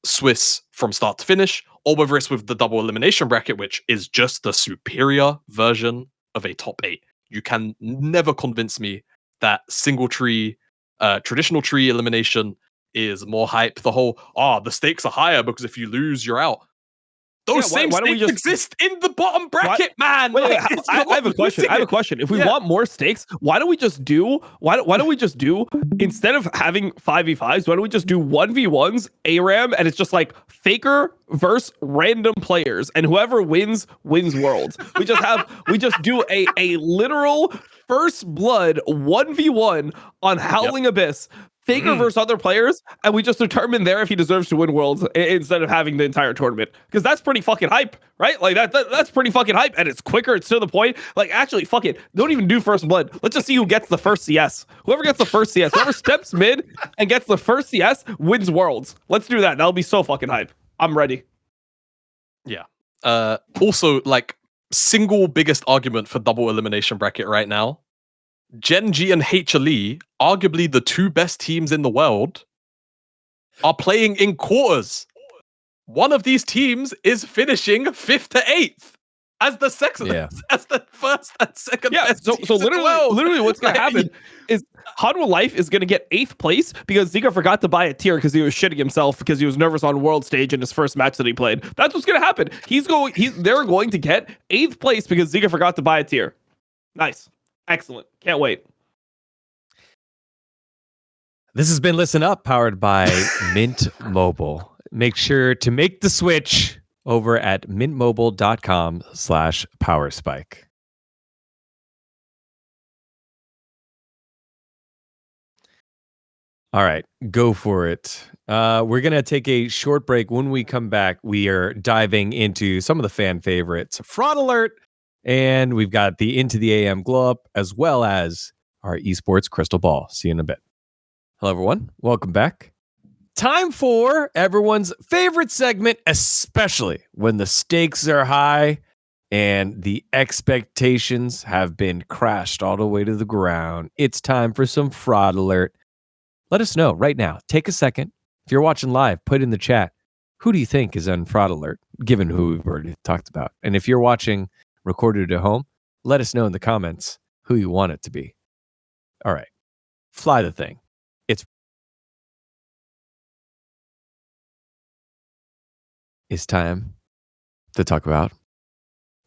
Swiss from start to finish, or whether it's with the double elimination bracket, which is just the superior version of a top 8. You can never convince me that single tree, traditional tree elimination is more hype. The whole, the stakes are higher because if you lose, you're out. Those stakes exist in the bottom bracket, man. Wait, I have a question. If we want more stakes, why don't we just do instead of having 5v5s, why don't we just do 1v1s, ARAM, and it's just like Faker versus random players, and whoever wins Worlds. We just do a literal first blood 1v1 on Howling Abyss. Faker versus other players, and we just determine there if he deserves to win Worlds instead of having the entire tournament. Because that's pretty fucking hype, right? Like that's pretty fucking hype, and it's quicker. It's to the point. Like actually, fuck it. Don't even do first blood. Let's just see who gets the first CS. Whoever gets the first CS, whoever steps mid and gets the first CS wins Worlds. Let's do that. That'll be so fucking hype. I'm ready. Yeah. Also, like single biggest argument for double elimination bracket right now. Gen.G and HLE, arguably the 2 best teams in the world, are playing in quarters. one of these teams is finishing 5th to 8th as the second, as the first and second best teams so in the world. literally what's gonna happen is Hanwha Life is gonna get 8th place because Zika forgot to buy a tier because he was shitting himself because he was nervous on world stage in his first match that he played. That's what's gonna happen. They're going to get 8th place because Zika forgot to buy a tier. Nice. Excellent. Can't wait. This has been Listen Up, powered by Mint Mobile. Make sure to make the switch over at mintmobile.com/powerspike. All right, go for it. We're going to take a short break. When we come back, we are diving into some of the fan favorites, Fraud Alert, and we've got the IntoTheAM Glowup, as well as our Esports Crystal Ball. See you in a bit. Hello, everyone. Welcome back. Time for everyone's favorite segment, especially when the stakes are high and the expectations have been crashed all the way to the ground. It's time for some Fraud Alert. Let us know right now. Take a second. If you're watching live, put in the chat, who do you think is on Fraud Alert, given who we've already talked about? And if you're watching recorded at home, let us know in the comments who you want it to be. All right. Fly the thing. It's time to talk about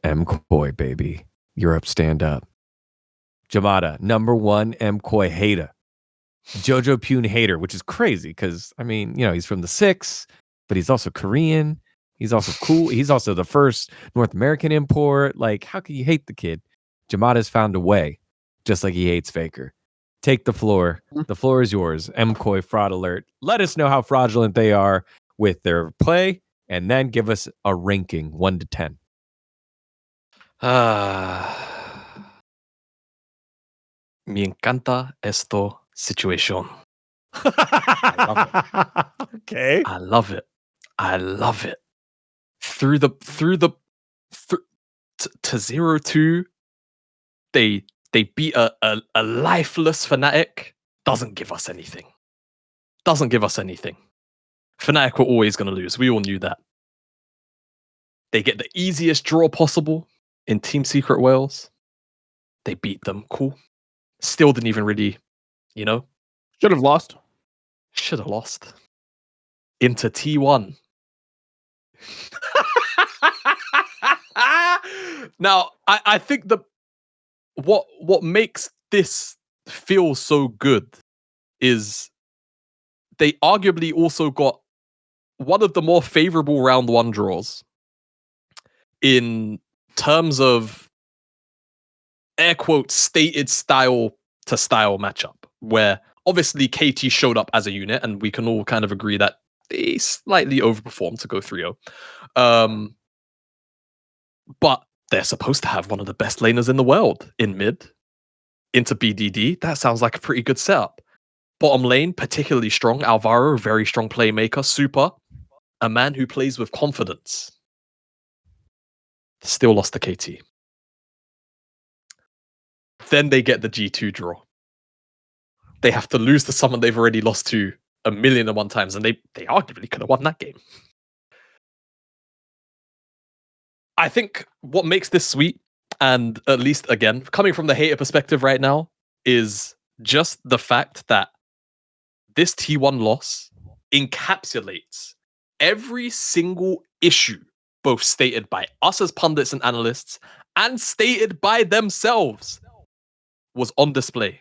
MKOI, baby. Europe, stand up. Jamada, #1 MKOI hater. Jojo Pune hater, which is crazy because, I mean, you know, he's from the 6, but he's also Korean. He's also cool. He's also the first North American import. Like, how can you hate the kid? Jamada's found a way, just like he hates Faker. Take the floor. The floor is yours. MKOI Fraud Alert. Let us know how fraudulent they are with their play, and then give us a ranking 1 to 10. Me encanta esto situation. I love it. Okay. I love it. I love it. To 0-2, they beat a lifeless Fnatic. Doesn't give us anything. Fnatic were always going to lose. We all knew that. They get the easiest draw possible in Team Secret Wales. They beat them. Cool. Still didn't even really, you know. Should have lost. Into T1. Now, I think what makes this feel so good is they arguably also got one of the more favorable round 1 draws in terms of air quotes stated style to style matchup, where obviously KT showed up as a unit, and we can all kind of agree that they slightly overperformed to go 3-0. But they're supposed to have one of the best laners in the world in mid into BDD. That sounds like a pretty good setup. Bottom lane, particularly strong. Alvaro, very strong playmaker. Super, a man who plays with confidence. Still lost to KT. Then they get the G2 draw. They have to lose to someone they've already lost to 1,000,001 times, and they arguably could have won that game. I think what makes this sweet, and at least again, coming from the hater perspective right now, is just the fact that this T1 loss encapsulates every single issue, both stated by us as pundits and analysts, and stated by themselves, was on display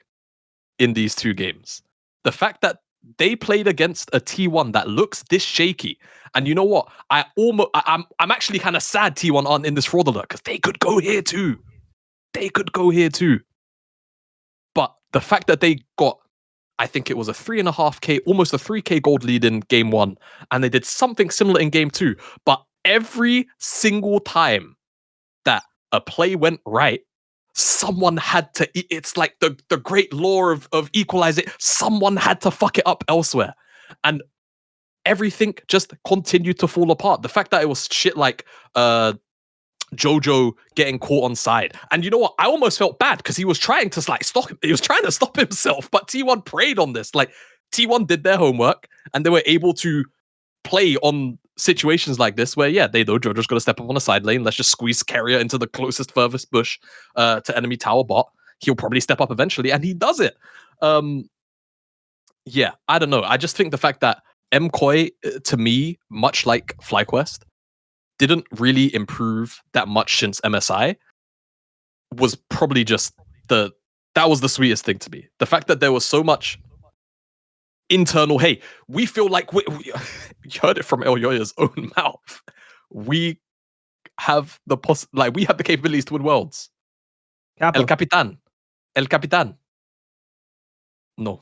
in these 2 games. The fact that they played against a T1 that looks this shaky, and you know what? I'm actually kind of sad T1 aren't in this fraud alert because they could go here too. But the fact that they got, I think it was a 3.5K, almost a 3K gold lead in game 1, and they did something similar in game 2. But every single time that a play went right, someone had to, it's like the great law of equalizing, someone had to fuck it up elsewhere. And everything just continued to fall apart. The fact that it was shit like Jojo getting caught on side. And you know what? I almost felt bad because he was trying to stop him. He was trying to stop himself, but T1 preyed on this. Like, T1 did their homework and they were able to play on situations like this where, yeah, they know Jojo's going to step up on the side lane. Let's just squeeze Carrier into the closest, furthest bush to enemy tower bot. He'll probably step up eventually, and he does it. Yeah, I don't know. I just think the fact that MKOI, to me, much like FlyQuest, didn't really improve that much since MSI was probably just that was the sweetest thing to me. The fact that there was so much internal, hey, we feel like we you heard it from El Yoya's own mouth. We have the we have the capabilities to win worlds. Kappa. El Capitan. No.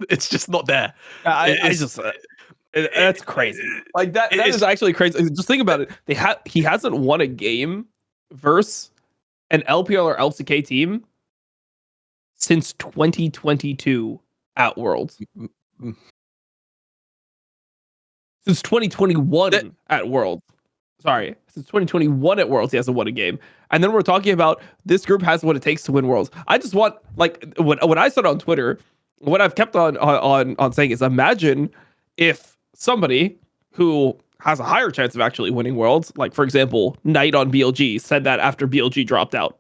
It's just not there. That's crazy. Like that is actually crazy. Just think about it. He hasn't won a game versus an LPL or LCK team since 2022 at Worlds. Since 2021 at Worlds. Sorry, since 2021 at Worlds, he hasn't won a game. And then we're talking about this group has what it takes to win Worlds. I just want, like, when I said on Twitter, what I've kept on saying is, imagine if somebody who has a higher chance of actually winning Worlds, like, for example, Knight on BLG, said that after BLG dropped out.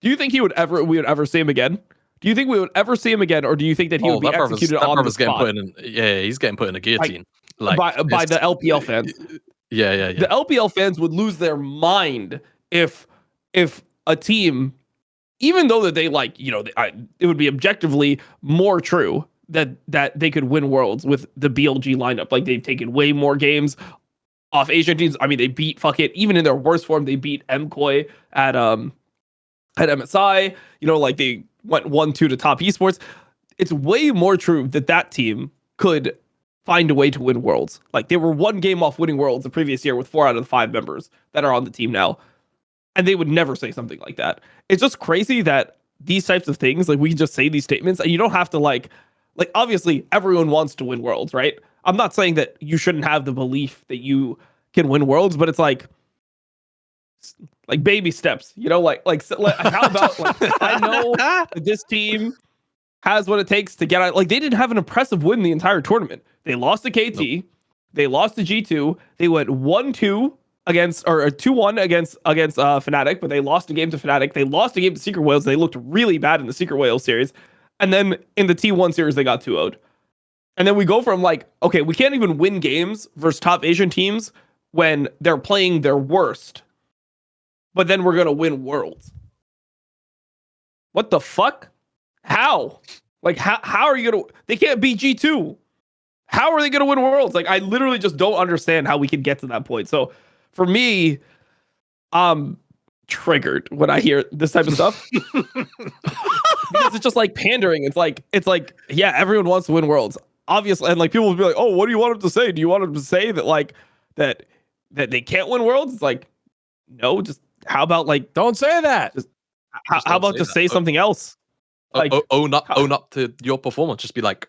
Do you think we would ever see him again? Do you think we would ever see him again, or do you think that he would be executed on the spot? He's getting put in a guillotine. By the LPL fans. Yeah. The LPL fans would lose their mind if a team, even though that they it would be objectively more true that they could win Worlds with the BLG lineup. Like, they've taken way more games off Asian teams. I mean, they beat even in their worst form, they beat MKOI at MSI. Like, they went 1-2 to top esports. It's way more true that team could find a way to win Worlds. Like, they were one game off winning Worlds the previous year with 4 out of the 5 members that are on the team now. And they would never say something like that. It's just crazy that these types of things, like, we can just say these statements and you don't have to like obviously everyone wants to win Worlds, right? I'm not saying that you shouldn't have the belief that you can win Worlds, but it's like baby steps, how about, like, I know that this team has what it takes to get out. Like, they didn't have an impressive win the entire tournament. They lost to KT. Nope. They lost to G2. They went 1-2 against, or 2-1 against Fnatic, but they lost a game to Fnatic. They lost a game to Secret Whales. They looked really bad in the Secret Whales series. And then in the T1 series, they got 2-0'd. And then we go from, like, okay, we can't even win games versus top Asian teams when they're playing their worst, but then we're going to win Worlds. What the fuck? How? Like, how are you going to... They can't beat G2. How are they going to win Worlds? Like, I literally just don't understand how we could get to that point. So, for me, I'm triggered when I hear this type of stuff. Because it's just like pandering. It's like, yeah, everyone wants to win Worlds. Obviously, and, like, people will be like, oh, what do you want him to say? Do you want him to say that, like, that they can't win Worlds? It's like, no, just how about, like... Don't say that. How about just say something else? Like, own up to your performance. Just be like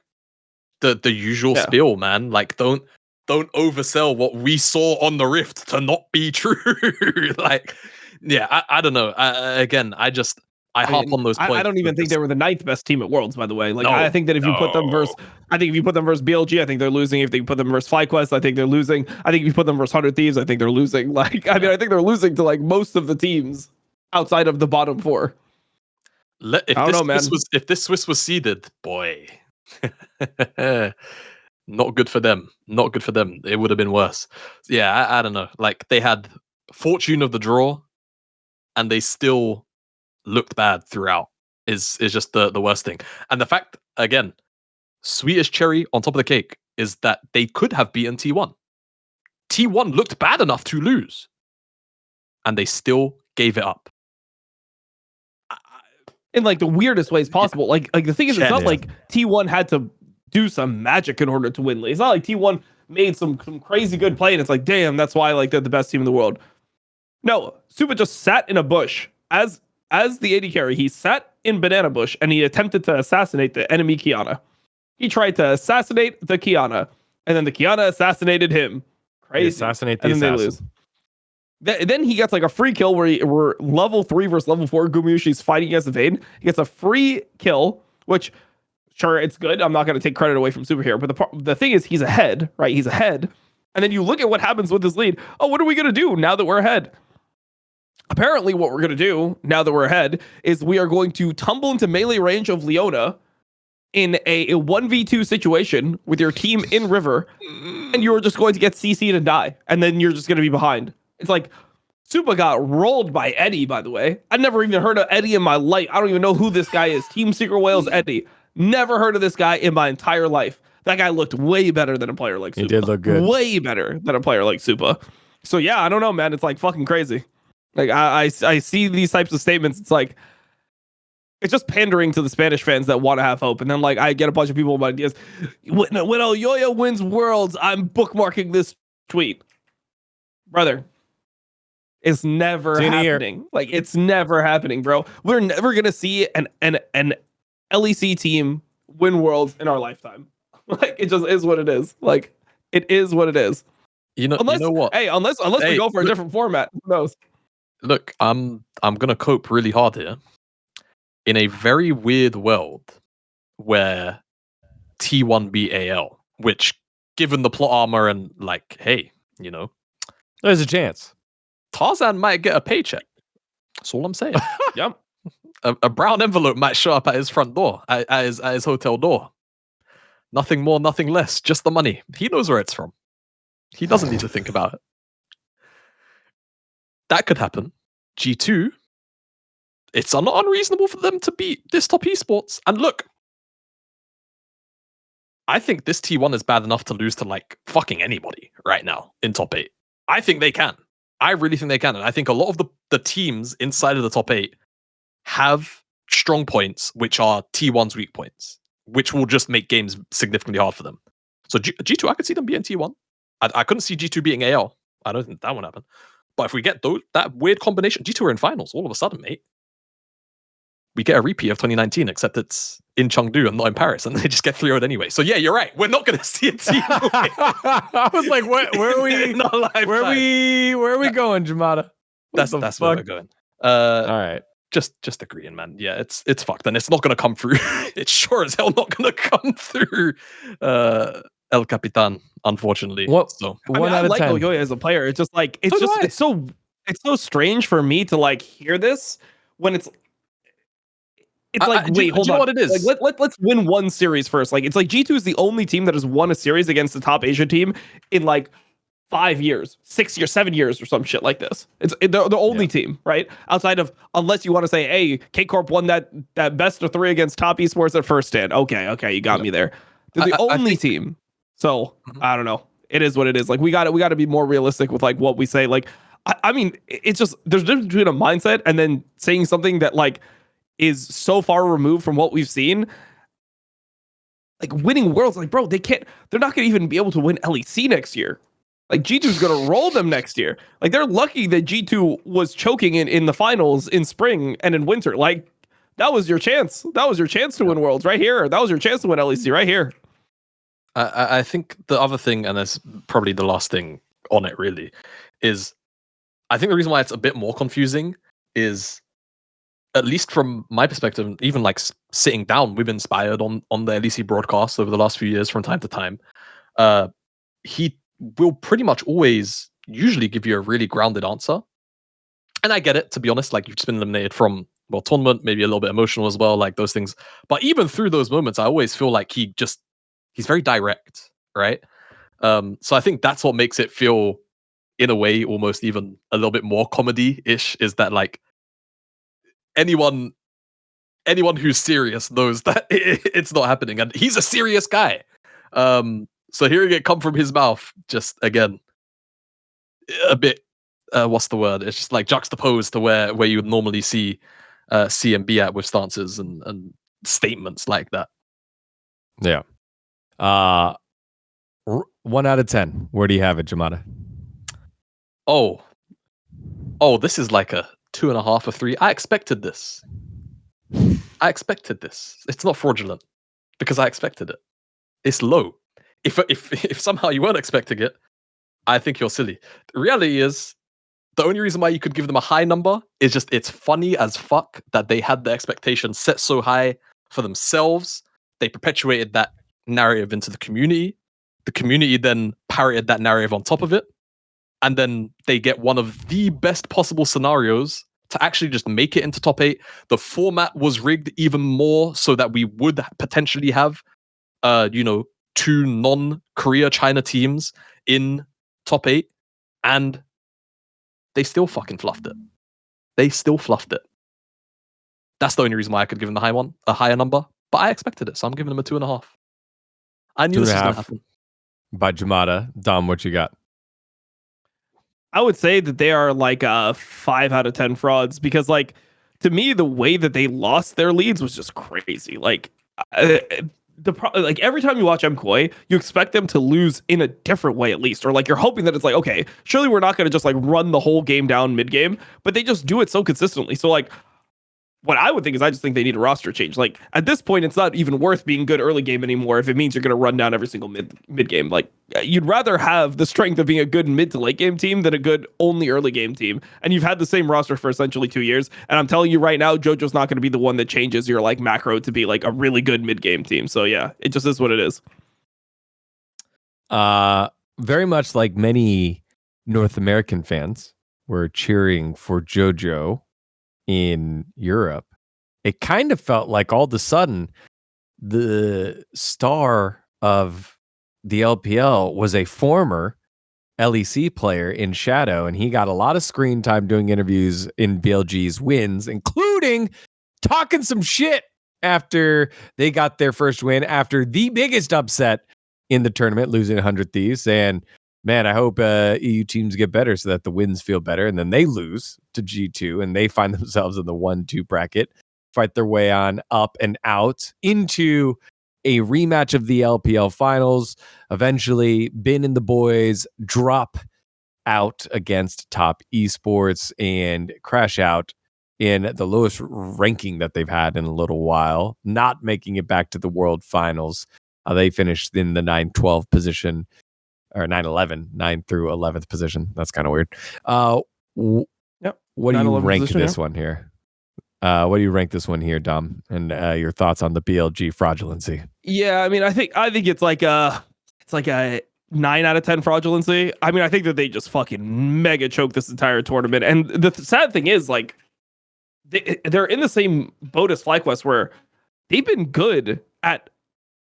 the usual spiel, man. Like, don't oversell what we saw on the Rift to not be true. Like, yeah, I don't know. I harp on those points. I don't even think they were the 9th best team at Worlds, by the way. Like, no, I think that if you put them versus BLG, I think they're losing. If you put them versus FlyQuest, I think they're losing. I think if you put them versus 100 Thieves, I think they're losing. Like, I mean, I think they're losing to, like, most of the teams outside of the bottom 4. If this Swiss was seeded, boy, not good for them. Not good for them. It would have been worse. Yeah, I don't know. Like, they had fortune of the draw, and they still looked bad throughout. Is just the worst thing. And the fact, again, sweetest cherry on top of the cake is that they could have beaten T1. T1 looked bad enough to lose, and they still gave it up. In, like, the weirdest ways possible. Yeah. Like the thing is, it's not like T1 had to do some magic in order to win. It's not like T1 made some crazy good play and it's like, damn, that's why, like, they're the best team in the world. No, Supa just sat in a bush as the AD carry. He sat in banana bush and he attempted to assassinate the enemy Kiana. He tried to assassinate the Kiana, and then the Kiana assassinated him. Crazy. Assassinate the assassin. They lose. Then he gets, like, a free kill where level 3 versus level 4 Gumayushi's fighting against the Vayne. He gets a free kill, which sure, it's good. I'm not going to take credit away from Super here, but the thing is, he's ahead, right? He's ahead. And then you look at what happens with this lead. Oh, what are we going to do now that we're ahead? Apparently, what we're going to do now that we're ahead is we are going to tumble into melee range of Leona in a 1v2 situation with your team in river, and you're just going to get CC'd and die, and then you're just going to be behind. It's like, Supa got rolled by Eddie, by the way. I'd never even heard of Eddie in my life. I don't even know who this guy is. Team Secret Whales Eddie. Never heard of this guy in my entire life. That guy looked way better than a player like Supa. He did look good. Way better than a player like Supa. So yeah, I don't know, man. It's like fucking crazy. Like I see these types of statements. It's like, it's just pandering to the Spanish fans that want to have hope. And then like I get a bunch of people with ideas. When Yoya wins Worlds, I'm bookmarking this tweet. Brother, it's never happening. Like it's never happening, bro. We're never gonna see an LEC team win Worlds in our lifetime. Like it just is what it is. Like it is what it is. You know what? Hey, unless we go for a different format, who knows? Look, I'm gonna cope really hard here. In a very weird world where T1 beat AL, which given the plot armor and like, hey, you know, there's a chance Tarzan might get a paycheck. That's all I'm saying. Yep. A brown envelope might show up at his front door, at his hotel door. Nothing more, nothing less, just the money. He knows where it's from. He doesn't need to think about it. That could happen. G2, it's not unreasonable for them to beat this top esports. And look, I think this T1 is bad enough to lose to like fucking anybody right now in top 8. I think they can. I really think they can. And I think a lot of the teams inside of the top 8 have strong points, which are T1's weak points, which will just make games significantly hard for them. So G2, I could see them beating T1. I couldn't see G2 beating AL. I don't think that would happen. But if we get that weird combination, G2 are in finals all of a sudden, mate. We get a repeat of 2019, except it's in Chengdu and not in Paris, and they just get 3-0'd anyway. So yeah, you're right. We're not going to see a team. I was like, where are we? Where are we going, Jamada? That's where we're going. All right. Just agreeing, man. Yeah, it's fucked, and it's not going to come through. It's sure as hell not going to come through. El Capitan, unfortunately. So I like Oyoya as a player. It's just like it's so strange for me to like hear this when it's like, wait, hold on. What it is? Like, let's win one series first. Like, it's like G2 is the only team that has won a series against the top Asia team in like 5 years, 6 years, 7 years, or some shit like this. It's the only team, right? Outside of, unless you want to say, hey, K Corp won that best of 3 against top esports at first stand. Okay, you got me there. They're the only team. So I don't know. It is what it is. Like we got to be more realistic with like what we say. Like, I mean, it's just there's a difference between a mindset and then saying something that like is so far removed from what we've seen. Like winning Worlds, like bro, they're not gonna even be able to win LEC next year. Like G2's gonna roll them next year. Like they're lucky that G2 was choking in the finals in spring and in winter. Like that was your chance. That was your chance to win Worlds right here. That was your chance to win LEC right here. I think the other thing, and that's probably the last thing on it really, is I think the reason why it's a bit more confusing is, at least from my perspective, even like sitting down, we've been inspired on the LEC broadcast over the last few years from time to time. He will pretty much always usually give you a really grounded answer. And I get it, to be honest, like you've just been eliminated from, well, tournament, maybe a little bit emotional as well, like those things. But even through those moments, I always feel like he's very direct, right? So I think that's what makes it feel, in a way, almost even a little bit more comedy-ish, is that like anyone who's serious knows that it's not happening, and he's a serious guy. So hearing it come from his mouth, just again, a bit, what's the word? It's just like juxtaposed to where you would normally see C and B at with stances and statements like that. Yeah. 1 out of 10. Where do you have it, Jamada? Oh, this is like a 2.5 or 3. I expected this. It's not fraudulent because I expected it. It's low. If somehow you weren't expecting it, I think you're silly. The reality is, the only reason why you could give them a high number is just it's funny as fuck that they had the expectation set so high for themselves they perpetuated that narrative into the community. The community then parroted that narrative on top of it. And then they get one of the best possible scenarios to actually just make it into top 8. The format was rigged even more so that we would potentially have, 2 non-Korea China teams in top 8. And they still fucking fluffed it. That's the only reason why I could give them a higher number. But I expected it, so I'm giving them a 2.5. I knew this was going to happen. By Jamada. Dom, what you got? I would say that they are like 5 out of 10 frauds because, like, to me, the way that they lost their leads was just crazy. Like, like every time you watch MKOI, you expect them to lose in a different way at least, or like you're hoping that it's like, okay, surely we're not going to just like run the whole game down mid game, but they just do it so consistently. So like, what I would think is I just think they need a roster change. Like at this point, it's not even worth being good early game anymore if it means you're going to run down every single mid game. Like you'd rather have the strength of being a good mid to late game team than a good only early game team. And you've had the same roster for essentially 2 years. And I'm telling you right now, JoJo's not going to be the one that changes your like macro to be like a really good mid game team. So yeah, it just is what it is. Very much like many North American fans were cheering for JoJo in Europe, it kind of felt like all of a sudden the star of the LPL was a former LEC player in Shadow, and he got a lot of screen time doing interviews in BLG's wins, including talking some shit after they got their first win after the biggest upset in the tournament, losing 100 Thieves, and man, I hope EU teams get better so that the wins feel better. And then they lose to G2 and they find themselves in the 1-2 bracket, fight their way on up and out into a rematch of the LPL finals. Eventually, Bin and the boys drop out against Top Esports and crash out in the lowest ranking that they've had in a little while, not making it back to the world finals. They finished in the 9-12 position. Or 9-11, 9 through 11th position. That's kind of weird. Yep. What do you rank this one here? What do you rank this one here, Dom? And your thoughts on the BLG fraudulency? Yeah, I mean, I think it's like a 9 out of 10 fraudulency. I mean, I think that they just fucking mega choked this entire tournament. And the sad thing is, like, they're in the same boat as FlyQuest, where they've been good at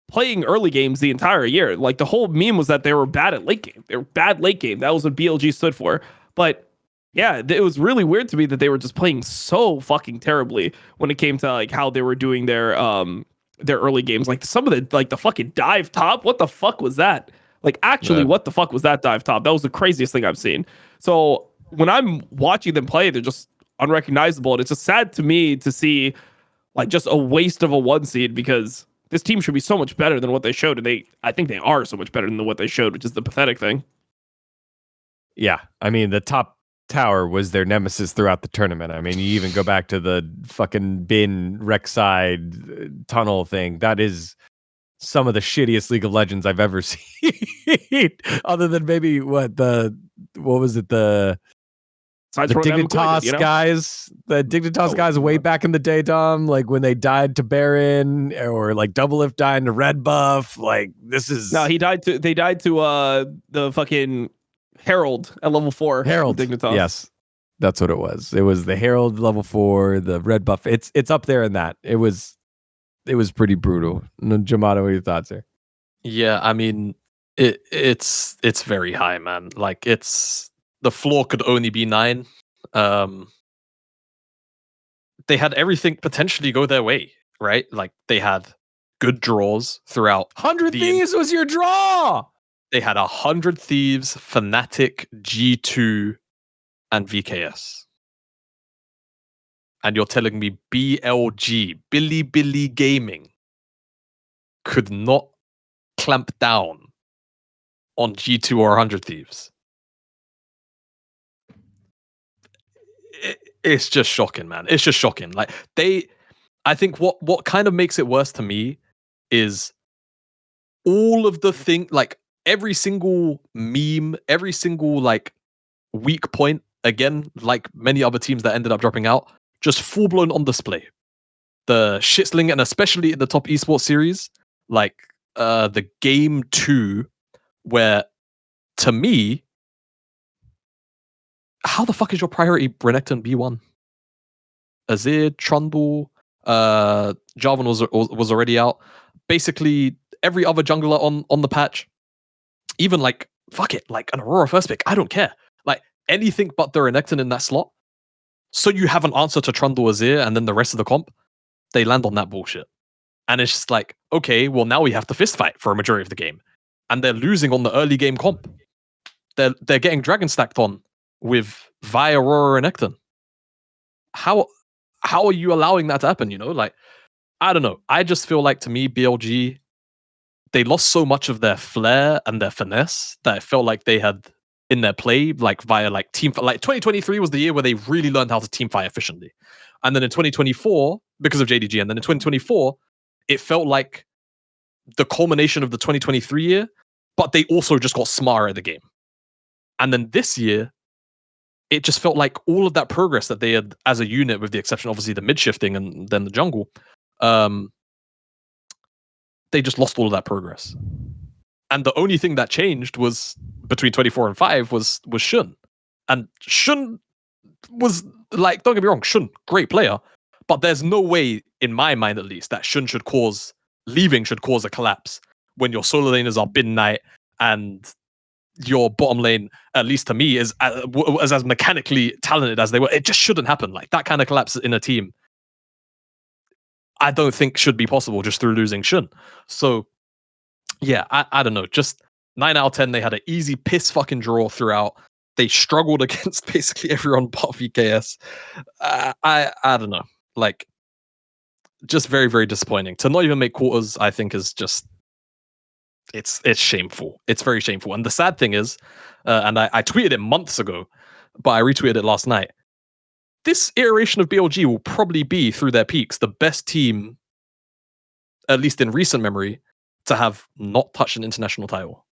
playing early games the entire year. Like the whole meme was that they were bad at late game. They were bad late game. That was what BLG stood for. But yeah, it was really weird to me that they were just playing so fucking terribly when it came to like how they were doing their early games. Like some of the fucking dive top. What the fuck was that? Like actually, what the fuck was that dive top? That was the craziest thing I've seen. So when I'm watching them play, they're just unrecognizable. And it's just sad to me to see like just a waste of a 1 seed, because this team should be so much better than what they showed. And I think they are so much better than what they showed, which is the pathetic thing. Yeah. I mean, the top tower was their nemesis throughout the tournament. I mean, you even go back to the fucking Bin Rek'Side tunnel thing. That is some of the shittiest League of Legends I've ever seen. Other than maybe the Dignitas guys, guys way back in the day, Dom, like when they died to Baron, or like Doublelift died to Red Buff. Like this is they died to the fucking Herald at level 4. Herald Dignitas. Yes, that's what it was. It was the Herald level 4, the Red Buff. It's up there in that. It was pretty brutal. Jamada, what are your thoughts here? Yeah, I mean it's very high, man. Like the floor could only be 9. They had everything potentially go their way, right? Like they had good draws throughout. 100 Thieves was your draw. They had 100 Thieves, Fnatic, G2, and VKS. And you're telling me BLG, Billy Gaming, could not clamp down on G2 or 100 Thieves? It's just shocking, man. It's just shocking. Like I think what kind of makes it worse to me is all of the like every single meme, every single like weak point, again, like many other teams that ended up dropping out, just full blown on display. The shitsling, and especially in the Top Esports series, like the game 2, where to me, how the fuck is your priority Renekton B1? Azir, Trundle, Jarvan was already out. Basically, every other jungler on the patch, even like fuck it, like an Aurora first pick, I don't care. Like anything but the Renekton in that slot. So you have an answer to Trundle, Azir, and then the rest of the comp, they land on that bullshit. And it's just like, okay, well now we have to fist fight for a majority of the game, and they're losing on the early game comp. They're getting dragon stacked on with via Aurora and Renekton. How are you allowing that to happen? You know, like I don't know. I just feel like to me, BLG, they lost so much of their flair and their finesse that it felt like they had in their play, like via like team. Like 2023 was the year where they really learned how to team fight efficiently, and then in 2024 because of JDG, and then in 2024 it felt like the culmination of the 2023 year, but they also just got smarter at the game. And then this year, it just felt like all of that progress that they had as a unit, with the exception obviously the mid shifting and then the jungle, they just lost all of that progress. And the only thing that changed was between 24 and 5 was Shun. And Shun was like, don't get me wrong, Shun, great player, but there's no way, in my mind at least, that Shun should cause a collapse when your solo laners are Bin Knight and your bottom lane, at least to me, is as mechanically talented as they were. It just shouldn't happen. Like that kind of collapse in a team, I don't think should be possible just through losing Shun. So yeah, I don't know. Just 9 out of 10, they had an easy piss fucking draw throughout. They struggled against basically everyone but VKS. I don't know. Like, just very, very disappointing. To not even make quarters, I think, is just it's shameful. It's very shameful. And the sad thing is, and I tweeted it months ago, but I retweeted it last night. This iteration of BLG will probably be, through their peaks, the best team, at least in recent memory, to have not touched an international title.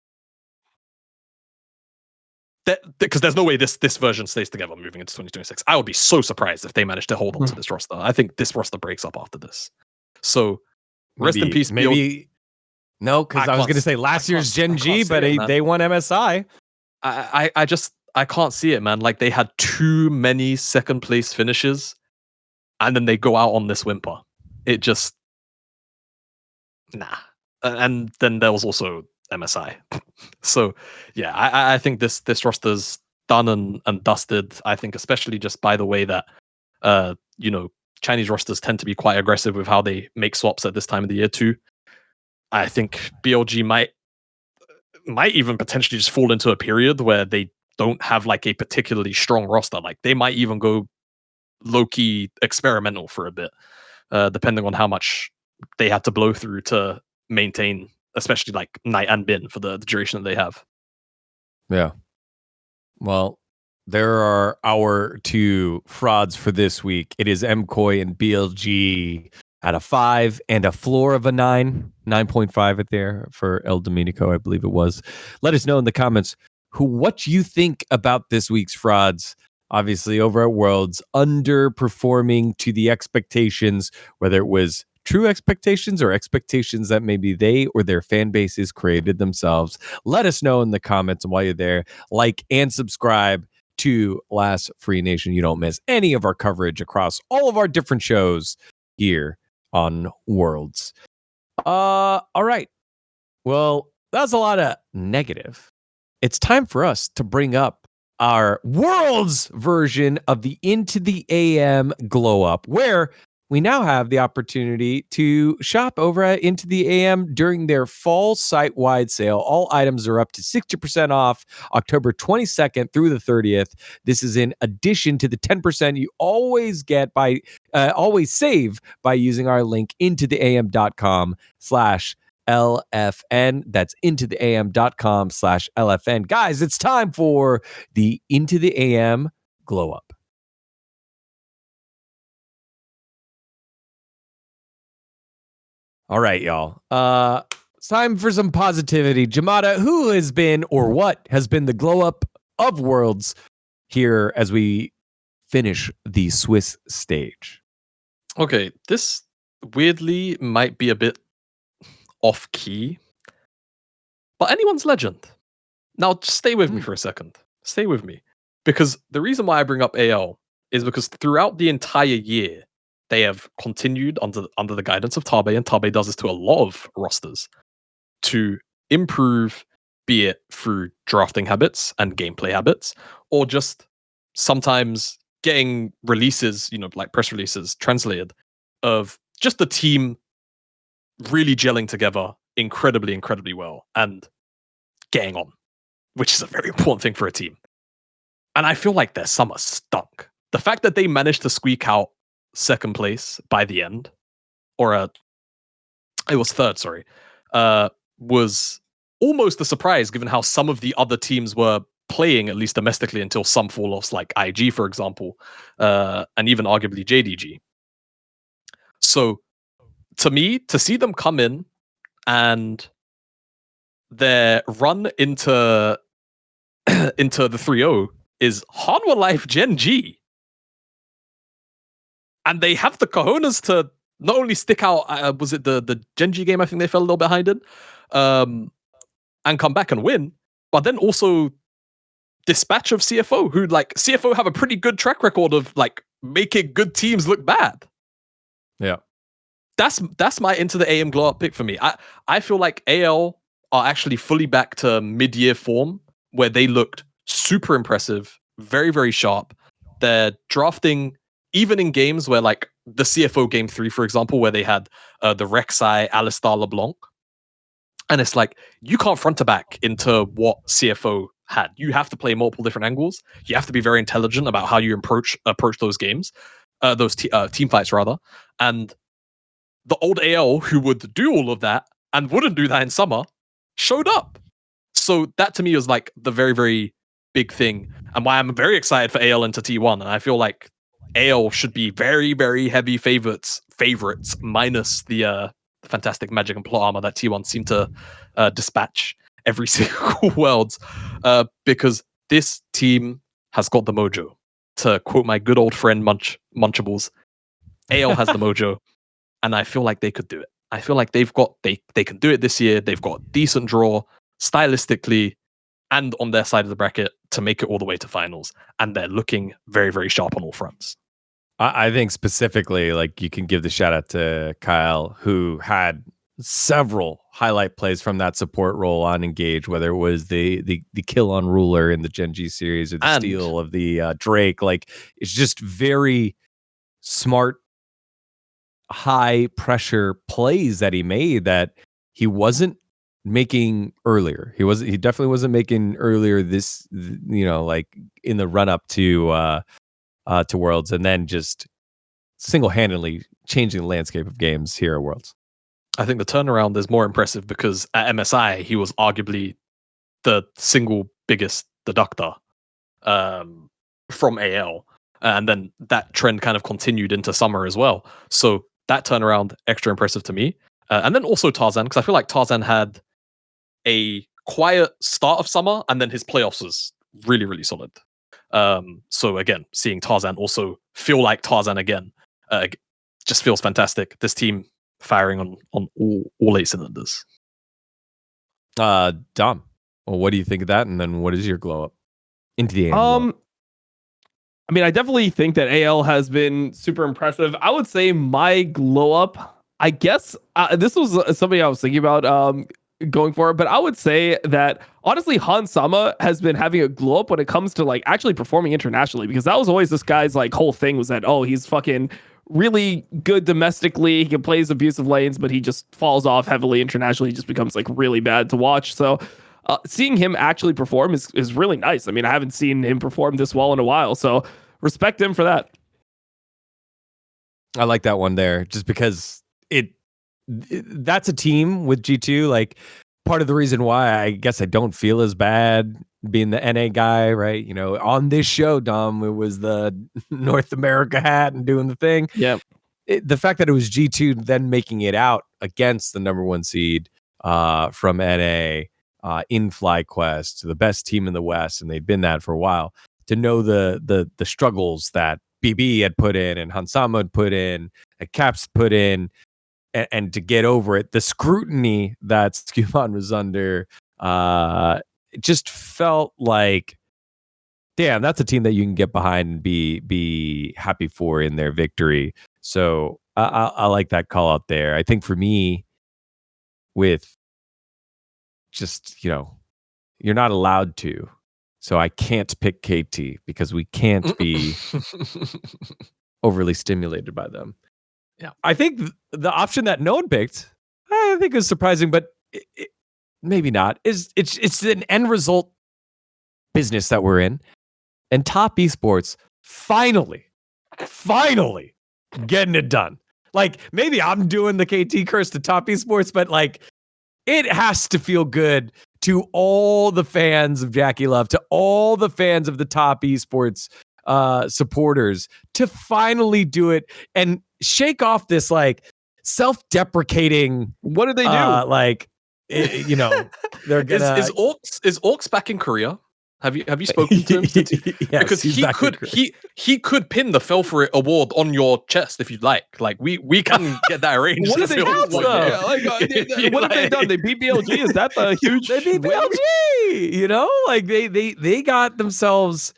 Because there's no way this version stays together moving into 2026. I would be so surprised if they managed to hold on to this roster. I think this roster breaks up after this. So rest in peace. Maybe no, because I was going to say last year's Gen.G, but they won MSI. I can't see it, man. Like they had too many second place finishes, and then they go out on this whimper. It just nah. And then there was also MSI. So yeah, I think this roster's done and dusted. I think especially just by the way that Chinese rosters tend to be quite aggressive with how they make swaps at this time of the year too. I think BLG might even potentially just fall into a period where they don't have like a particularly strong roster. Like they might even go low-key experimental for a bit, depending on how much they had to blow through to maintain, especially like Knight and Bin for the duration that they have. Yeah. Well, there are our two frauds for this week. It is MKOI and BLG at a 5 and a floor of a 9, 9.5 at there for El Dominico, I believe it was. Let us know in the comments what you think about this week's frauds. Obviously, over at Worlds, underperforming to the expectations, whether it was true expectations or expectations that maybe they or their fan bases created themselves. Let us know in the comments. And while you're there, like and subscribe to Last Free Nation. You don't miss any of our coverage across all of our different shows here on Worlds. All right. Well, that's a lot of negative. It's time for us to bring up our Worlds version of the IntoTheAM Glowup, where we now have the opportunity to shop over at IntoTheAM during their fall site-wide sale. All items are up to 60% off October 22nd through the 30th. This is in addition to the 10% you always get by always save by using our link IntoTheAM.com/LFN. That's IntoTheAM.com/LFN. Guys, it's time for the IntoTheAM Glowup. All right, y'all. It's time for some positivity. Jamada, who has been or what has been the glow up of Worlds here as we finish the Swiss stage? Okay, this weirdly might be a bit off key, but anyone's legend. Now, just stay with me for a second. Stay with me. Because the reason why I bring up AL is because throughout the entire year, they have continued under the guidance of Tabe, and Tabe does this to a lot of rosters, to improve, be it through drafting habits and gameplay habits, or just sometimes getting releases, like press releases translated of just the team really gelling together incredibly, incredibly well and getting on, which is a very important thing for a team. And I feel like their summer stunk. The fact that they managed to squeak out second place by the end, it was third, sorry, was almost a surprise given how some of the other teams were playing, at least domestically, until some fall-offs like IG, for example, and even arguably JDG. So, to me, to see them come in and their run into the 3-0 is Hanwha Life Gen.G. And they have the cojones to not only stick out, was it the Gen.G game I think they fell a little behind in, and come back and win, but then also dispatch of CFO, who CFO have a pretty good track record of making good teams look bad. Yeah. That's my IntoTheAM Glowup pick for me. I feel like AL are actually fully back to mid-year form where they looked super impressive, very, very sharp. They're drafting even in games where the CFO game 3, for example, where they had the Rek'Sai, Alistar, LeBlanc. And it's you can't front to back into what CFO had. You have to play multiple different angles. You have to be very intelligent about how you approach those games, those team fights rather. And the old AL who would do all of that and wouldn't do that in summer showed up. So that to me was the very, very big thing, and why I'm very excited for AL into T1. And I feel like AL should be very, very heavy favorites minus the fantastic magic and plot armor that T1 seem to dispatch every single Worlds, because this team has got the mojo. To quote my good old friend Munchables, AL has the mojo, and I feel like they could do it. I feel like they can do it this year. They've got a decent draw stylistically and on their side of the bracket to make it all the way to finals, and they're looking very, very sharp on all fronts. I think specifically, you can give the shout out to Kyle, who had several highlight plays from that support role on Engage, whether it was the kill on Ruler in the Gen.G series or the steal of the Drake. It's just very smart, high pressure plays that he made that he wasn't making earlier. He definitely wasn't making earlier this, in the run up to Worlds, and then just single-handedly changing the landscape of games here at Worlds. I think the turnaround is more impressive because at MSI he was arguably the single biggest deductor from AL, and then that trend kind of continued into summer as well. So that turnaround extra impressive to me, and then also Tarzan, because I feel like Tarzan had a quiet start of summer, and then his playoffs was really, really solid. So again, seeing Tarzan also feel like Tarzan again, just feels fantastic. This team firing on all 8 cylinders. Dom, well, what do you think of that? And then what is your glow up into the I mean, I definitely think that AL has been super impressive. I would say my glow up, I guess this was something I was thinking about going for, but I would say that honestly, Han Sama has been having a glow up when it comes to actually performing internationally, because that was always this guy's whole thing was that, oh, he's fucking really good domestically, he can play his abusive lanes, but he just falls off heavily internationally. He just becomes really bad to watch. So seeing him actually perform is really nice. I mean, I haven't seen him perform this well in a while, so respect him for that. I like that one there, just because that's a team with G2. Part of the reason why I guess I don't feel as bad being the NA guy, right? On this show, Dom, it was the North America hat and doing the thing. Yeah. The fact that it was G2 then making it out against the number 1 seed from NA in FlyQuest, the best team in the West, and they'd been that for a while, to know the struggles that BB had put in and Hansama had put in, and Caps put in, and to get over it, the scrutiny that Scuman was under, it just felt like, damn, that's a team that you can get behind and be happy for in their victory. So I like that call out there. I think for me, with just, you're not allowed to. So I can't pick KT because we can't be overly stimulated by them. Yeah. I think the option that no one picked, I think is surprising, but maybe not. It's an end result business that we're in. And Top Esports finally getting it done. Like, maybe I'm doing the KT curse to Top Esports, but like, it has to feel good to all the fans of Jackie Love, to all the fans of the Top Esports supporters, to finally do it and shake off this like self-deprecating. What did they do? Like, they're gonna. Is Orcs back in Korea? Have you spoken to him? Yes, because he could pin the Fell For It award on your chest if you'd like. Like we can get that arranged. What did they do? What have they done? They beat BLG. Is that the huge? They beat BLG. Like they got themselves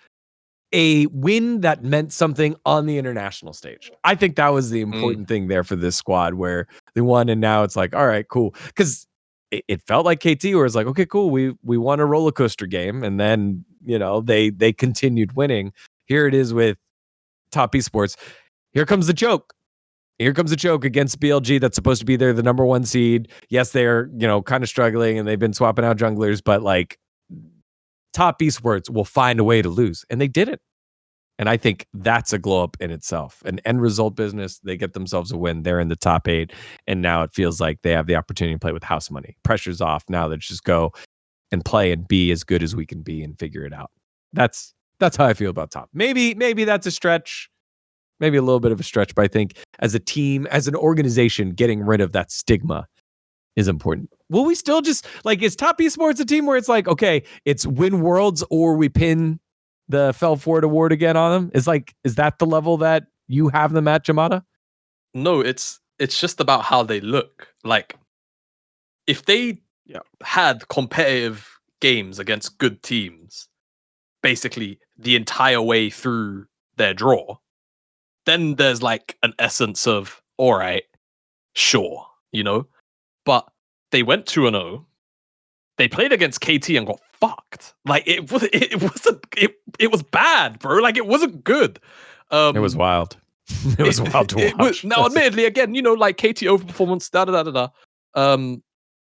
a win that meant something on the international stage. I think that was the important thing there for this squad, where they won, and now it's like, all right, cool, because it felt like KT where it's like, okay, cool, we won a roller coaster game, and then they continued winning. Here it is with Top Esports. Here comes the joke. Here comes a joke against BLG that's supposed to be the number one seed. Yes, they're kind of struggling and they've been swapping out junglers, but like Top Esports will find a way to lose, and they didn't. And I think that's a glow up in itself. An end result business. They get themselves a win. They're in the top 8. And now it feels like they have the opportunity to play with house money. Pressure's off. Now let's just go and play and be as good as we can be and figure it out. That's how I feel about Top. Maybe that's a stretch. Maybe a little bit of a stretch. But I think as a team, as an organization, getting rid of that stigma is important. Will we still just, like, is Top Esports a team where it's like, okay, it's win worlds or we pin the Fell For It award again on them? Is that the level that you have them at, Jamada? No, it's just about how they look. Like, if they had competitive games against good teams, basically the entire way through their draw, then there's like an essence of, all right, sure, But they went 2-0. They played against KT and got fucked. Like it was bad, bro. Like it wasn't good. It was wild. It was wild to watch. Now, admittedly, again, like KT overperformance,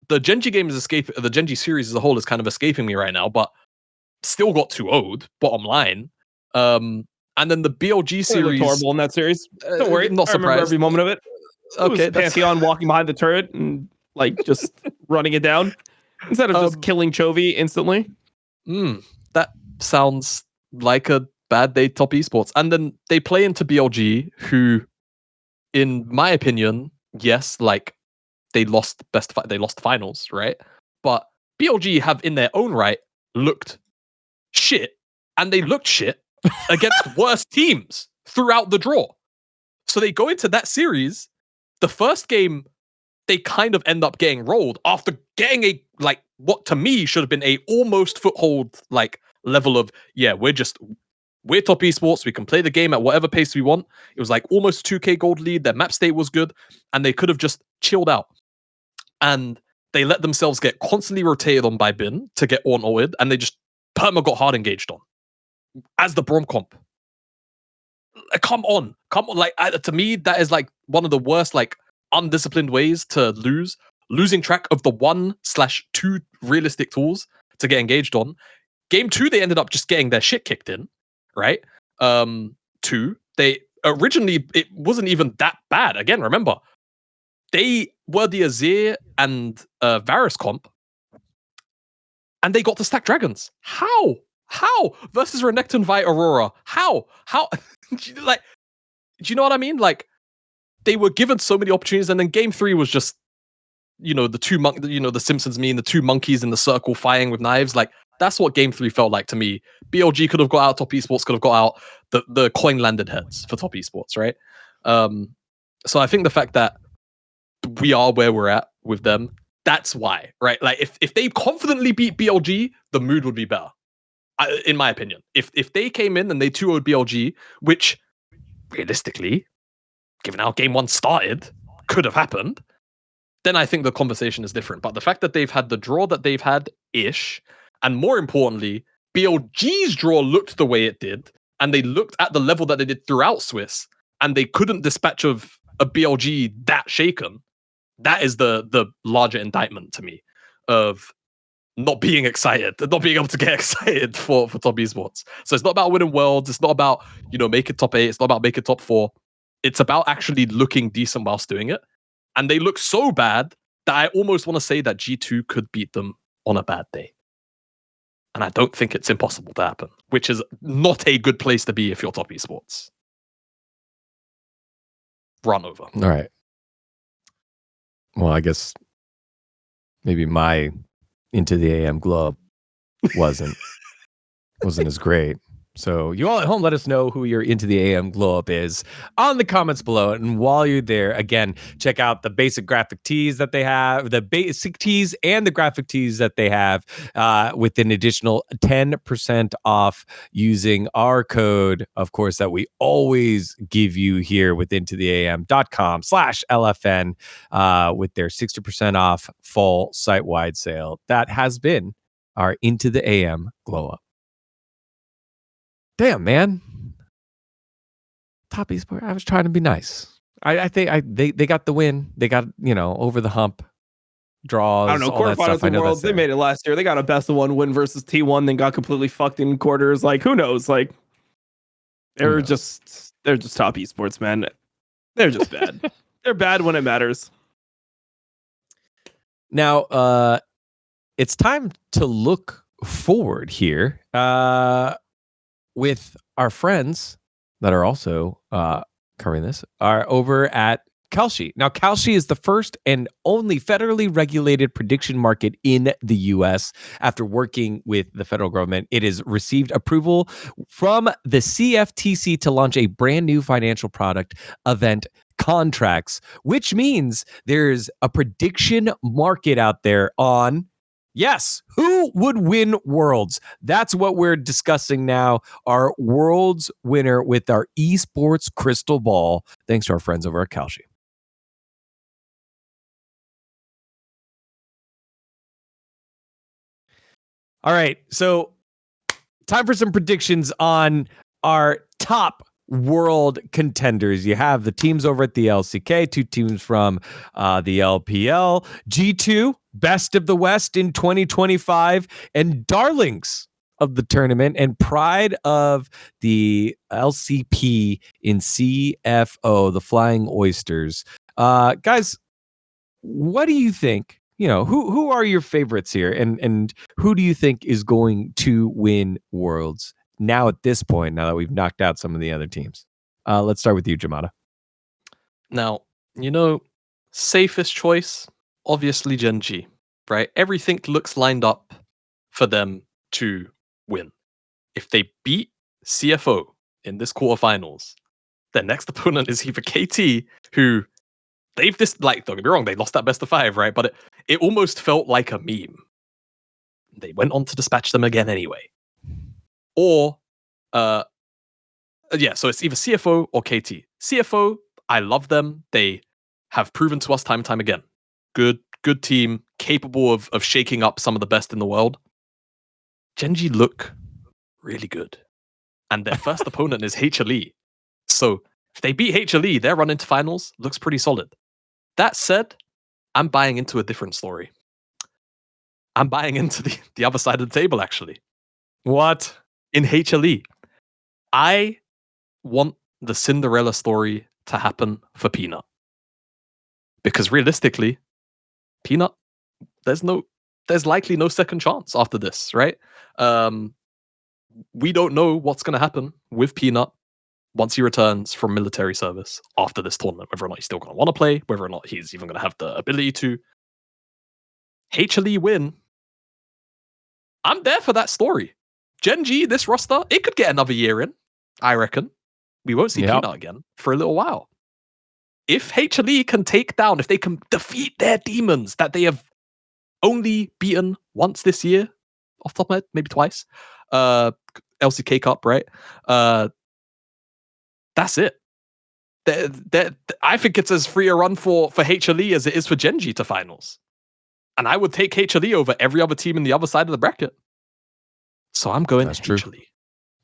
the Gen.G game is escaping. The Gen.G series as a whole is kind of escaping me right now, but still got 2-0'd. Bottom line. And then the BLG series, horrible in that series. Don't worry, not I remember surprised. every moment of it. Okay, it was Pantheon walking behind the turret and like just running it down instead of just killing Chovy instantly. That sounds like a bad day Top Esports. And then they play into BLG, who, in my opinion, yes, like they lost finals, right? But BLG have in their own right looked shit, and they looked shit against worse teams throughout the draw. So they go into that series. The first game, they kind of end up getting rolled after getting a, like, what to me should have been a almost foothold, like, level of, we're Top Esports, we can play the game at whatever pace we want. It was like almost 2k gold lead, their map state was good, and they could have just chilled out. And they let themselves get constantly rotated on by Bin to get on-orted, and they just perma got hard engaged on as the Brom comp. Come on. Like, to me, that is like one of the worst, like, undisciplined ways to losing track of the 1/2 realistic tools to get engaged on. Game 2, they ended up just getting their shit kicked in, right? 2, they originally, it wasn't even that bad. Again, remember, they were the Azir and Varus comp, and they got to stack dragons. How versus Renekton via Aurora? How like, do you know what I mean? Like, they were given so many opportunities, and then game 3 was just, the two the Simpsons meme, the two monkeys in the circle fighting with knives. Like, that's what game 3 felt like to me. BLG could have got out, Top Esports could have got out. The coin landed heads for Top Esports, right? So I think the fact that we are where we're at with them. That's why, right? Like if they confidently beat BLG, the mood would be better. In my opinion, if they came in and they 2-0'd BLG, which realistically, given how game 1 started, could have happened, then I think the conversation is different. But the fact that they've had the draw that they've had ish, and more importantly, BLG's draw looked the way it did, and they looked at the level that they did throughout Swiss, and they couldn't dispatch of a BLG that shaken. That is the larger indictment to me of not being excited, not being able to get excited for top esports. So it's not about winning worlds. It's not about, making top 8. It's not about making top 4. It's about actually looking decent whilst doing it. And they look so bad that I almost want to say that G2 could beat them on a bad day. And I don't think it's impossible to happen, which is not a good place to be if you're top esports. Run over. All right. Well, I guess maybe my IntoTheAM Glowup wasn't as great. So you all at home, let us know who your IntoTheAM Glowup is on the comments below. And while you're there, again, check out the basic graphic tees that they have, the basic tees and the graphic tees that they have with an additional 10% off using our code, of course, that we always give you here with IntoTheAM.com/LFN with their 60% off fall site-wide sale. That has been our IntoTheAM Glowup. Damn, man. Top eSport. I was trying to be nice. I think they got the win. They got, over the hump. Draws. I don't know. All that stuff. Quarterfinals and Worlds, they made it last year. They got a best of 1 win versus T1, then got completely fucked in quarters. Like, who knows? Like, they're just top esports, man. They're just bad. They're bad when it matters. Now, it's time to look forward here. With our friends that are also covering this are over at Kalshi. Now, Kalshi is the first and only federally regulated prediction market in the U.S. After working with the federal government, it has received approval from the CFTC to launch a brand new financial product, Event Contracts, which means there's a prediction market out there on, yes, who would win Worlds? That's what we're discussing now. Our Worlds winner with our Esports Crystal Ball, thanks to our friends over at Kalshi. All right, so time for some predictions on our top world contenders. You have the teams over at the LCK, 2 teams from the LPL, G2, best of the West in 2025, and darlings of the tournament and pride of the LCP in CFO, the Flying Oysters. Guys, what do you think? Who are your favorites here, and who do you think is going to win Worlds now at this point, now that we've knocked out some of the other teams? Let's start with you, Jamada. Now, safest choice, obviously Gen.G, right? Everything looks lined up for them to win. If they beat CFO in this quarterfinals, their next opponent is either KT, who don't get me wrong, they lost that best of 5, right? But it almost felt like a meme. They went on to dispatch them again anyway. Or, so it's either CFO or KT. CFO, I love them. They have proven to us time and time again. Good team, capable of shaking up some of the best in the world. Gen.G look really good. And their first opponent is HLE. So if they beat HLE, their run into finals looks pretty solid. That said, I'm buying into a different story. I'm buying into the other side of the table, actually. What? In HLE, I want the Cinderella story to happen for Peanut. Because realistically, Peanut, there's likely no second chance after this, right? We don't know what's going to happen with Peanut once he returns from military service after this tournament, whether or not he's still going to want to play, whether or not he's even going to have the ability to. HLE win. I'm there for that story. Gen.G, this roster, it could get another year in, I reckon. We won't see Peanut again for a little while. if HLE can take down, if they can defeat their demons that they have only beaten once this year, off the top of my head, maybe twice, LCK Cup, right? That's it. I think it's as free a run for HLE as it is for Gen.G to finals. And I would take HLE over every other team in the other side of the bracket. So I'm going HLE.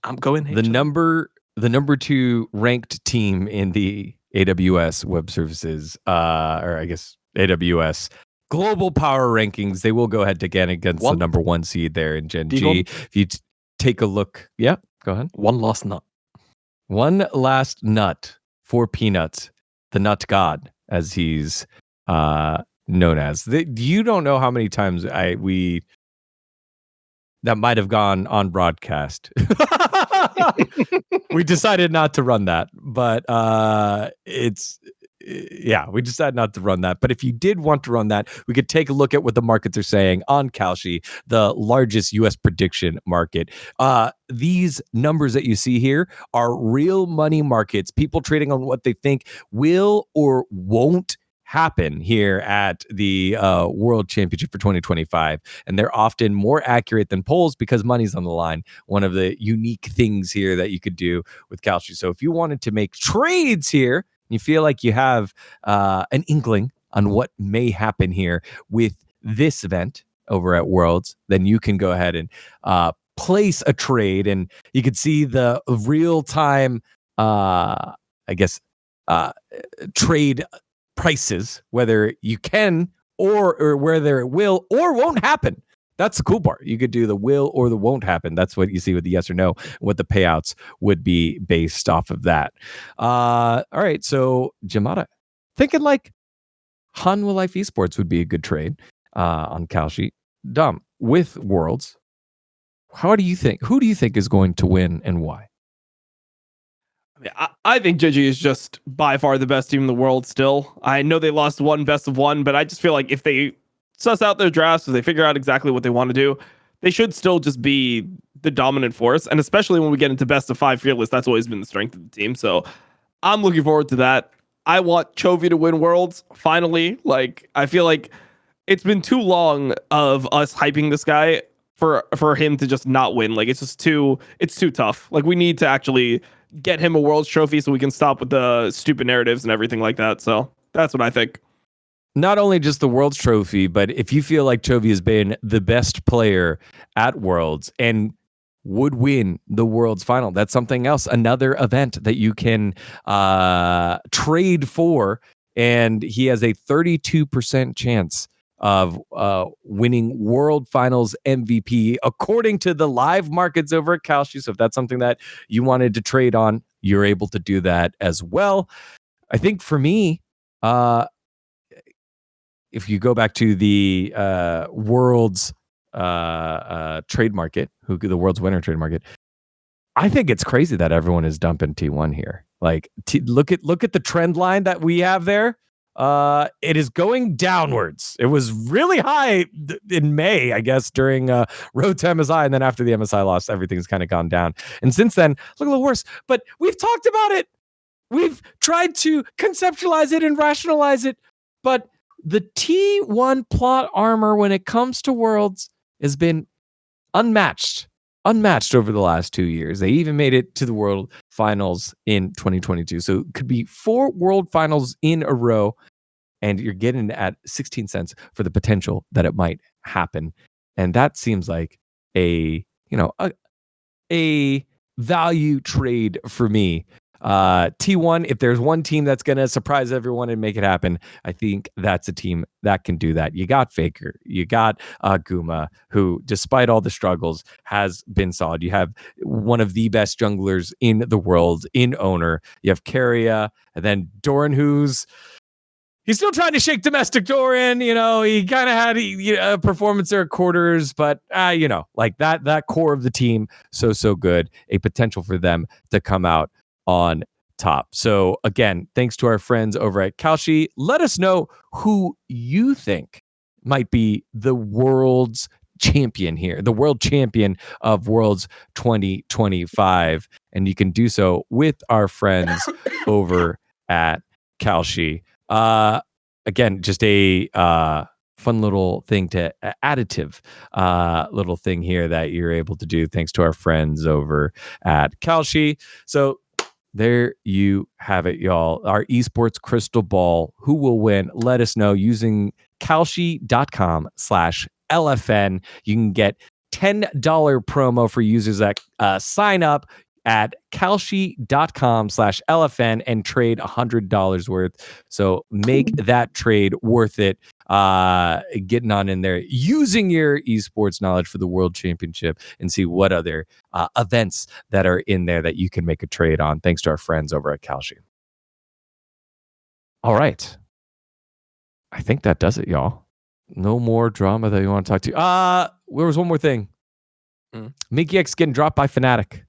I'm going HLE. The number 2 ranked team in the AWS Web Services, or I guess AWS global power rankings, they will go head to again against the number 1 seed there in Gen.G. If you take a look, yeah, go ahead. One last nut for Peanuts, the nut god, as he's known as. You don't know how many times that might have gone on broadcast. We decided not to run that, but we decided not to run that. But if you did want to run that, we could take a look at what the markets are saying on Kalshi, the largest US prediction market. These numbers that you see here are real money markets, people trading on what they think will or won't happen here at the World Championship for 2025. And they're often more accurate than polls because money's on the line. One of the unique things here that you could do with Kalshi. So if you wanted to make trades here, you feel like you have an inkling on what may happen here with this event over at Worlds, then you can go ahead and place a trade. And you can see the real-time, trade prices, whether you can or whether it will or won't happen. That's the cool part. You could do the will or the won't happen. That's what you see with the yes or no, what the payouts would be based off of that. All right, so Jamada, thinking like Hanwha Life Esports would be a good trade on Kalshi. Dom, with Worlds, who do you think is going to win and why? I think Gen.G is just by far the best team in the world still. I know they lost one best of one, but I just feel like if they suss out their drafts, if they figure out exactly what they want to do, they should still just be the dominant force. And especially when we get into best of 5 fearless, that's always been the strength of the team. So I'm looking forward to that. I want Chovy to win Worlds, finally. Like, I feel like it's been too long of us hyping this guy for him to just not win. Like, it's too tough. Like, we need to actually get him a Worlds trophy so we can stop with the stupid narratives and everything like that. So that's what I think. Not only just the Worlds trophy, but if you feel like Chovy has been the best player at Worlds and would win the Worlds final, that's something else, another event that you can trade for. And he has a 32% chance of winning World Finals MVP according to the live markets over at Kalshi. So if that's something that you wanted to trade on, you're able to do that as well. I think for me, if you go back to the World's trade market, the World's winner trade market, I think it's crazy that everyone is dumping T1 here. Like, look at the trend line that we have there. It is going downwards. It was really high in May, I guess, during Road to MSI, and then after the MSI loss, everything's kind of gone down. And since then, look a little worse. But we've talked about it. We've tried to conceptualize it and rationalize it, but the T1 plot armor when it comes to Worlds has been unmatched over the last 2 years. They even made it to the World Finals in 2022. So it could be 4 World Finals in a row, and you're getting at 16 cents for the potential that it might happen. And that seems like a value trade for me. T1, if there's one team that's going to surprise everyone and make it happen, I think that's a team that can do that. You got Faker, you got Guma, who, despite all the struggles, has been solid. You have one of the best junglers in the world in Owner. You have Keria, and then Doran, he's still trying to shake domestic Doran. He kind of had a performance there at quarters, but like that core of the team, so good. A potential for them to come out on top. So again, thanks to our friends over at Kalshi. Let us know who you think might be the world's champion here, the world champion of Worlds 2025. And you can do so with our friends over at Kalshi. Again, just a fun little thing to additive little thing here that you're able to do thanks to our friends over at Kalshi. So there you have it, y'all. Our esports crystal ball. Who will win? Let us know using kalshi.com/LFN. You can get $10 promo for users that sign up at kalshi.com/LFN and trade $100 worth. So make that trade worth it. Getting on in there, using your esports knowledge for the World Championship, and see what other events that are in there that you can make a trade on. Thanks to our friends over at Kalshi. All right. I think that does it, y'all. No more drama that you want to talk to. There was one more thing. Mickey X getting dropped by Fnatic.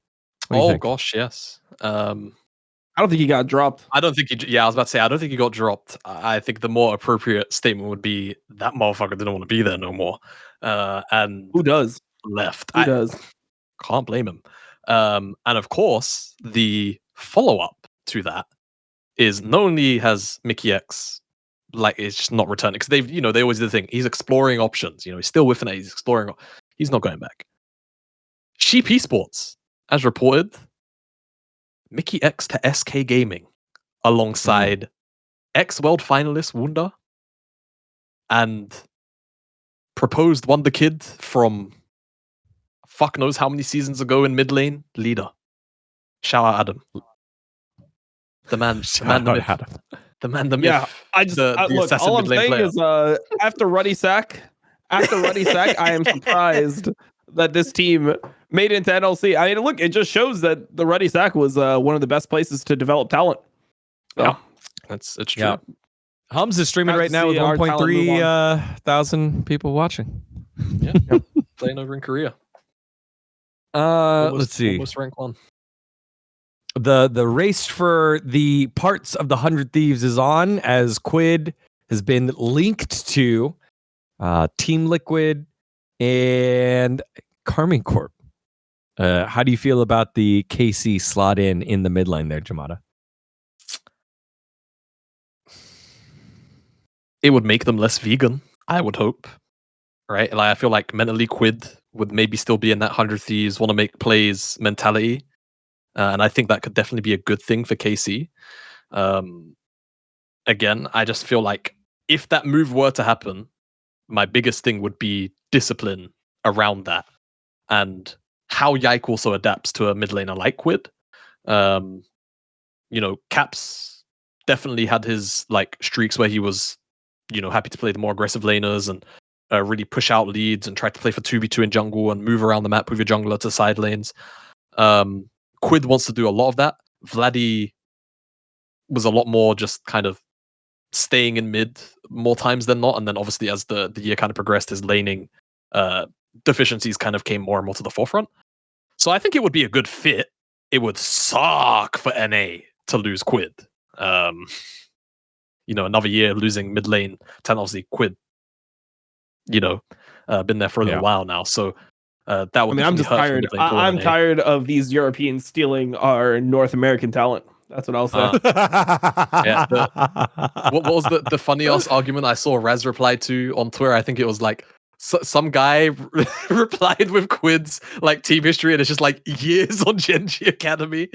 Oh gosh, yes. I don't think he got dropped. I don't think he. Yeah, I was about to say I don't think he got dropped. I think the more appropriate statement would be that motherfucker didn't want to be there no more. And who does? Left. Who does? Can't blame him. And of course, the follow-up to that is not only has Mickey X it's just not returning because they always do the thing. He's exploring options. He's still with it. He's exploring. He's not going back. Sheep Esports, as reported, Mickey X to SK Gaming, alongside ex-world finalist Wunda and proposed Wonder Kid from fuck knows how many seasons ago in mid lane, Leader. Shout out Adam. The man, the myth. Yeah, I just look. All I'm saying is, after Ruddy Sack, I am surprised that this team made it into NLC. I mean, look, it just shows that the Ruddy Sack was one of the best places to develop talent. So, yeah, it's true. Yeah. Hums is streaming right now with 1.3 thousand people watching. Yeah, playing over in Korea. Let's see. Almost rank 1. The race for the parts of the 100 Thieves is on, as Quid has been linked to Team Liquid and Carmine Corp. How do you feel about the KC slot in the mid lane there, Jamada? It would make them less vegan, I would hope. Right? I feel like mentally Quid would maybe still be in that 100 Thieves, want to make plays mentality. And I think that could definitely be a good thing for KC. Again, I just feel like if that move were to happen, my biggest thing would be discipline around that. And how Yike also adapts to a mid laner like Quid. Caps definitely had his streaks where he was, happy to play the more aggressive laners and really push out leads and try to play for 2v2 in jungle and move around the map with your jungler to side lanes. Quid wants to do a lot of that. Vladdy was a lot more just kind of staying in mid more times than not. And then obviously as the year kind of progressed, his laning deficiencies kind of came more and more to the forefront. So I think it would be a good fit. It would suck for NA to lose Quid. Another year losing mid lane. Obviously Quid, been there for a little while now. So that would. I'm just tired. I'm tired of these Europeans stealing our North American talent. That's what I'll say. What was the funny ass argument I saw Raz reply to on Twitter? I think it was some guy replied with Quid's team history, and it's just years on Gen.G Academy.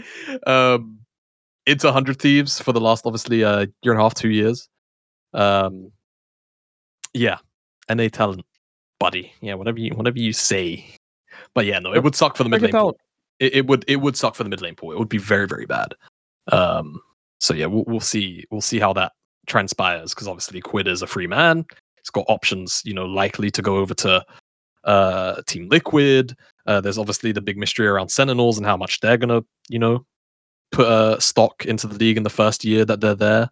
It's 100 Thieves for the last obviously year and a half, 2 years. Yeah, NA talent, buddy. Yeah, whatever you say. But yeah, no, it would suck for the mid lane pool. It would suck for the mid lane pool. It would be very, very bad. So yeah, we'll see how that transpires, because obviously Quid is a free man. He's got options, likely to go over to Team Liquid. There's obviously the big mystery around Sentinels and how much they're gonna, put stock into the league in the first year that they're there.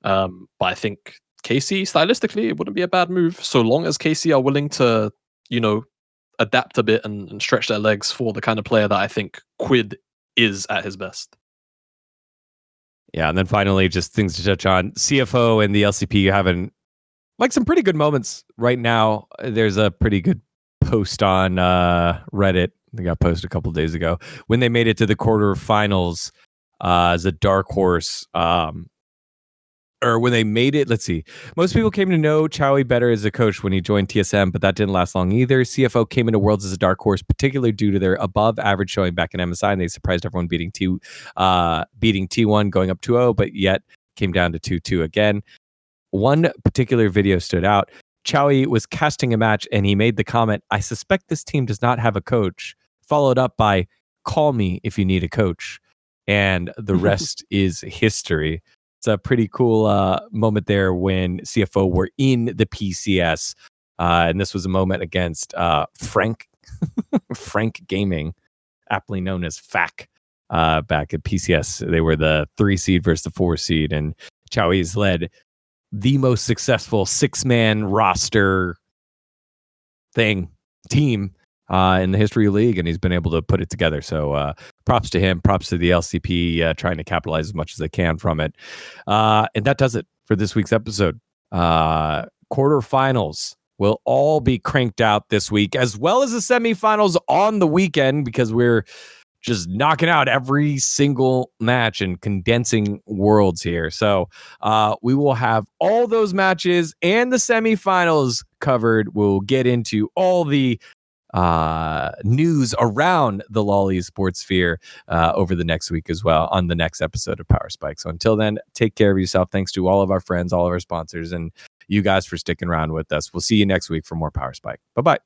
But I think KC stylistically it wouldn't be a bad move, so long as KC are willing to, adapt a bit and stretch their legs for the kind of player that I think Quid is at his best. Yeah, and then finally, just things to touch on. CFO and the LCP having some pretty good moments right now. There's a pretty good post on Reddit. They got posted a couple days ago when they made it to the quarterfinals as a dark horse. or when they made it, let's see. Most people came to know Chowie better as a coach when he joined TSM, but that didn't last long either. CFO came into Worlds as a dark horse, particularly due to their above average showing back in MSI, and they surprised everyone beating T1 going up 2-0, but yet came down to 2-2 again. One particular video stood out. Chowie was casting a match and he made the comment, "I suspect this team does not have a coach," followed up by, "Call me if you need a coach." And the rest is history. It's a pretty cool moment there when CFO were in the PCS. And this was a moment against Frank Gaming, aptly known as FAC, back at PCS. They were the 3 seed versus the 4 seed. And Chowie's led the most successful 6-man roster team in the history of the league, and he's been able to put it together. So props to him, props to the LCP trying to capitalize as much as they can from it. And that does it for this week's episode. Quarterfinals will all be cranked out this week, as well as the semifinals on the weekend, because we're just knocking out every single match and condensing worlds here. So we will have all those matches and the semifinals covered. We'll get into all the news around the LoL esports sphere over the next week as well on the next episode of Power Spike. So until then, take care of yourself. Thanks to all of our friends, all of our sponsors, and you guys for sticking around with us. We'll see you next week for more Power Spike. Bye-bye.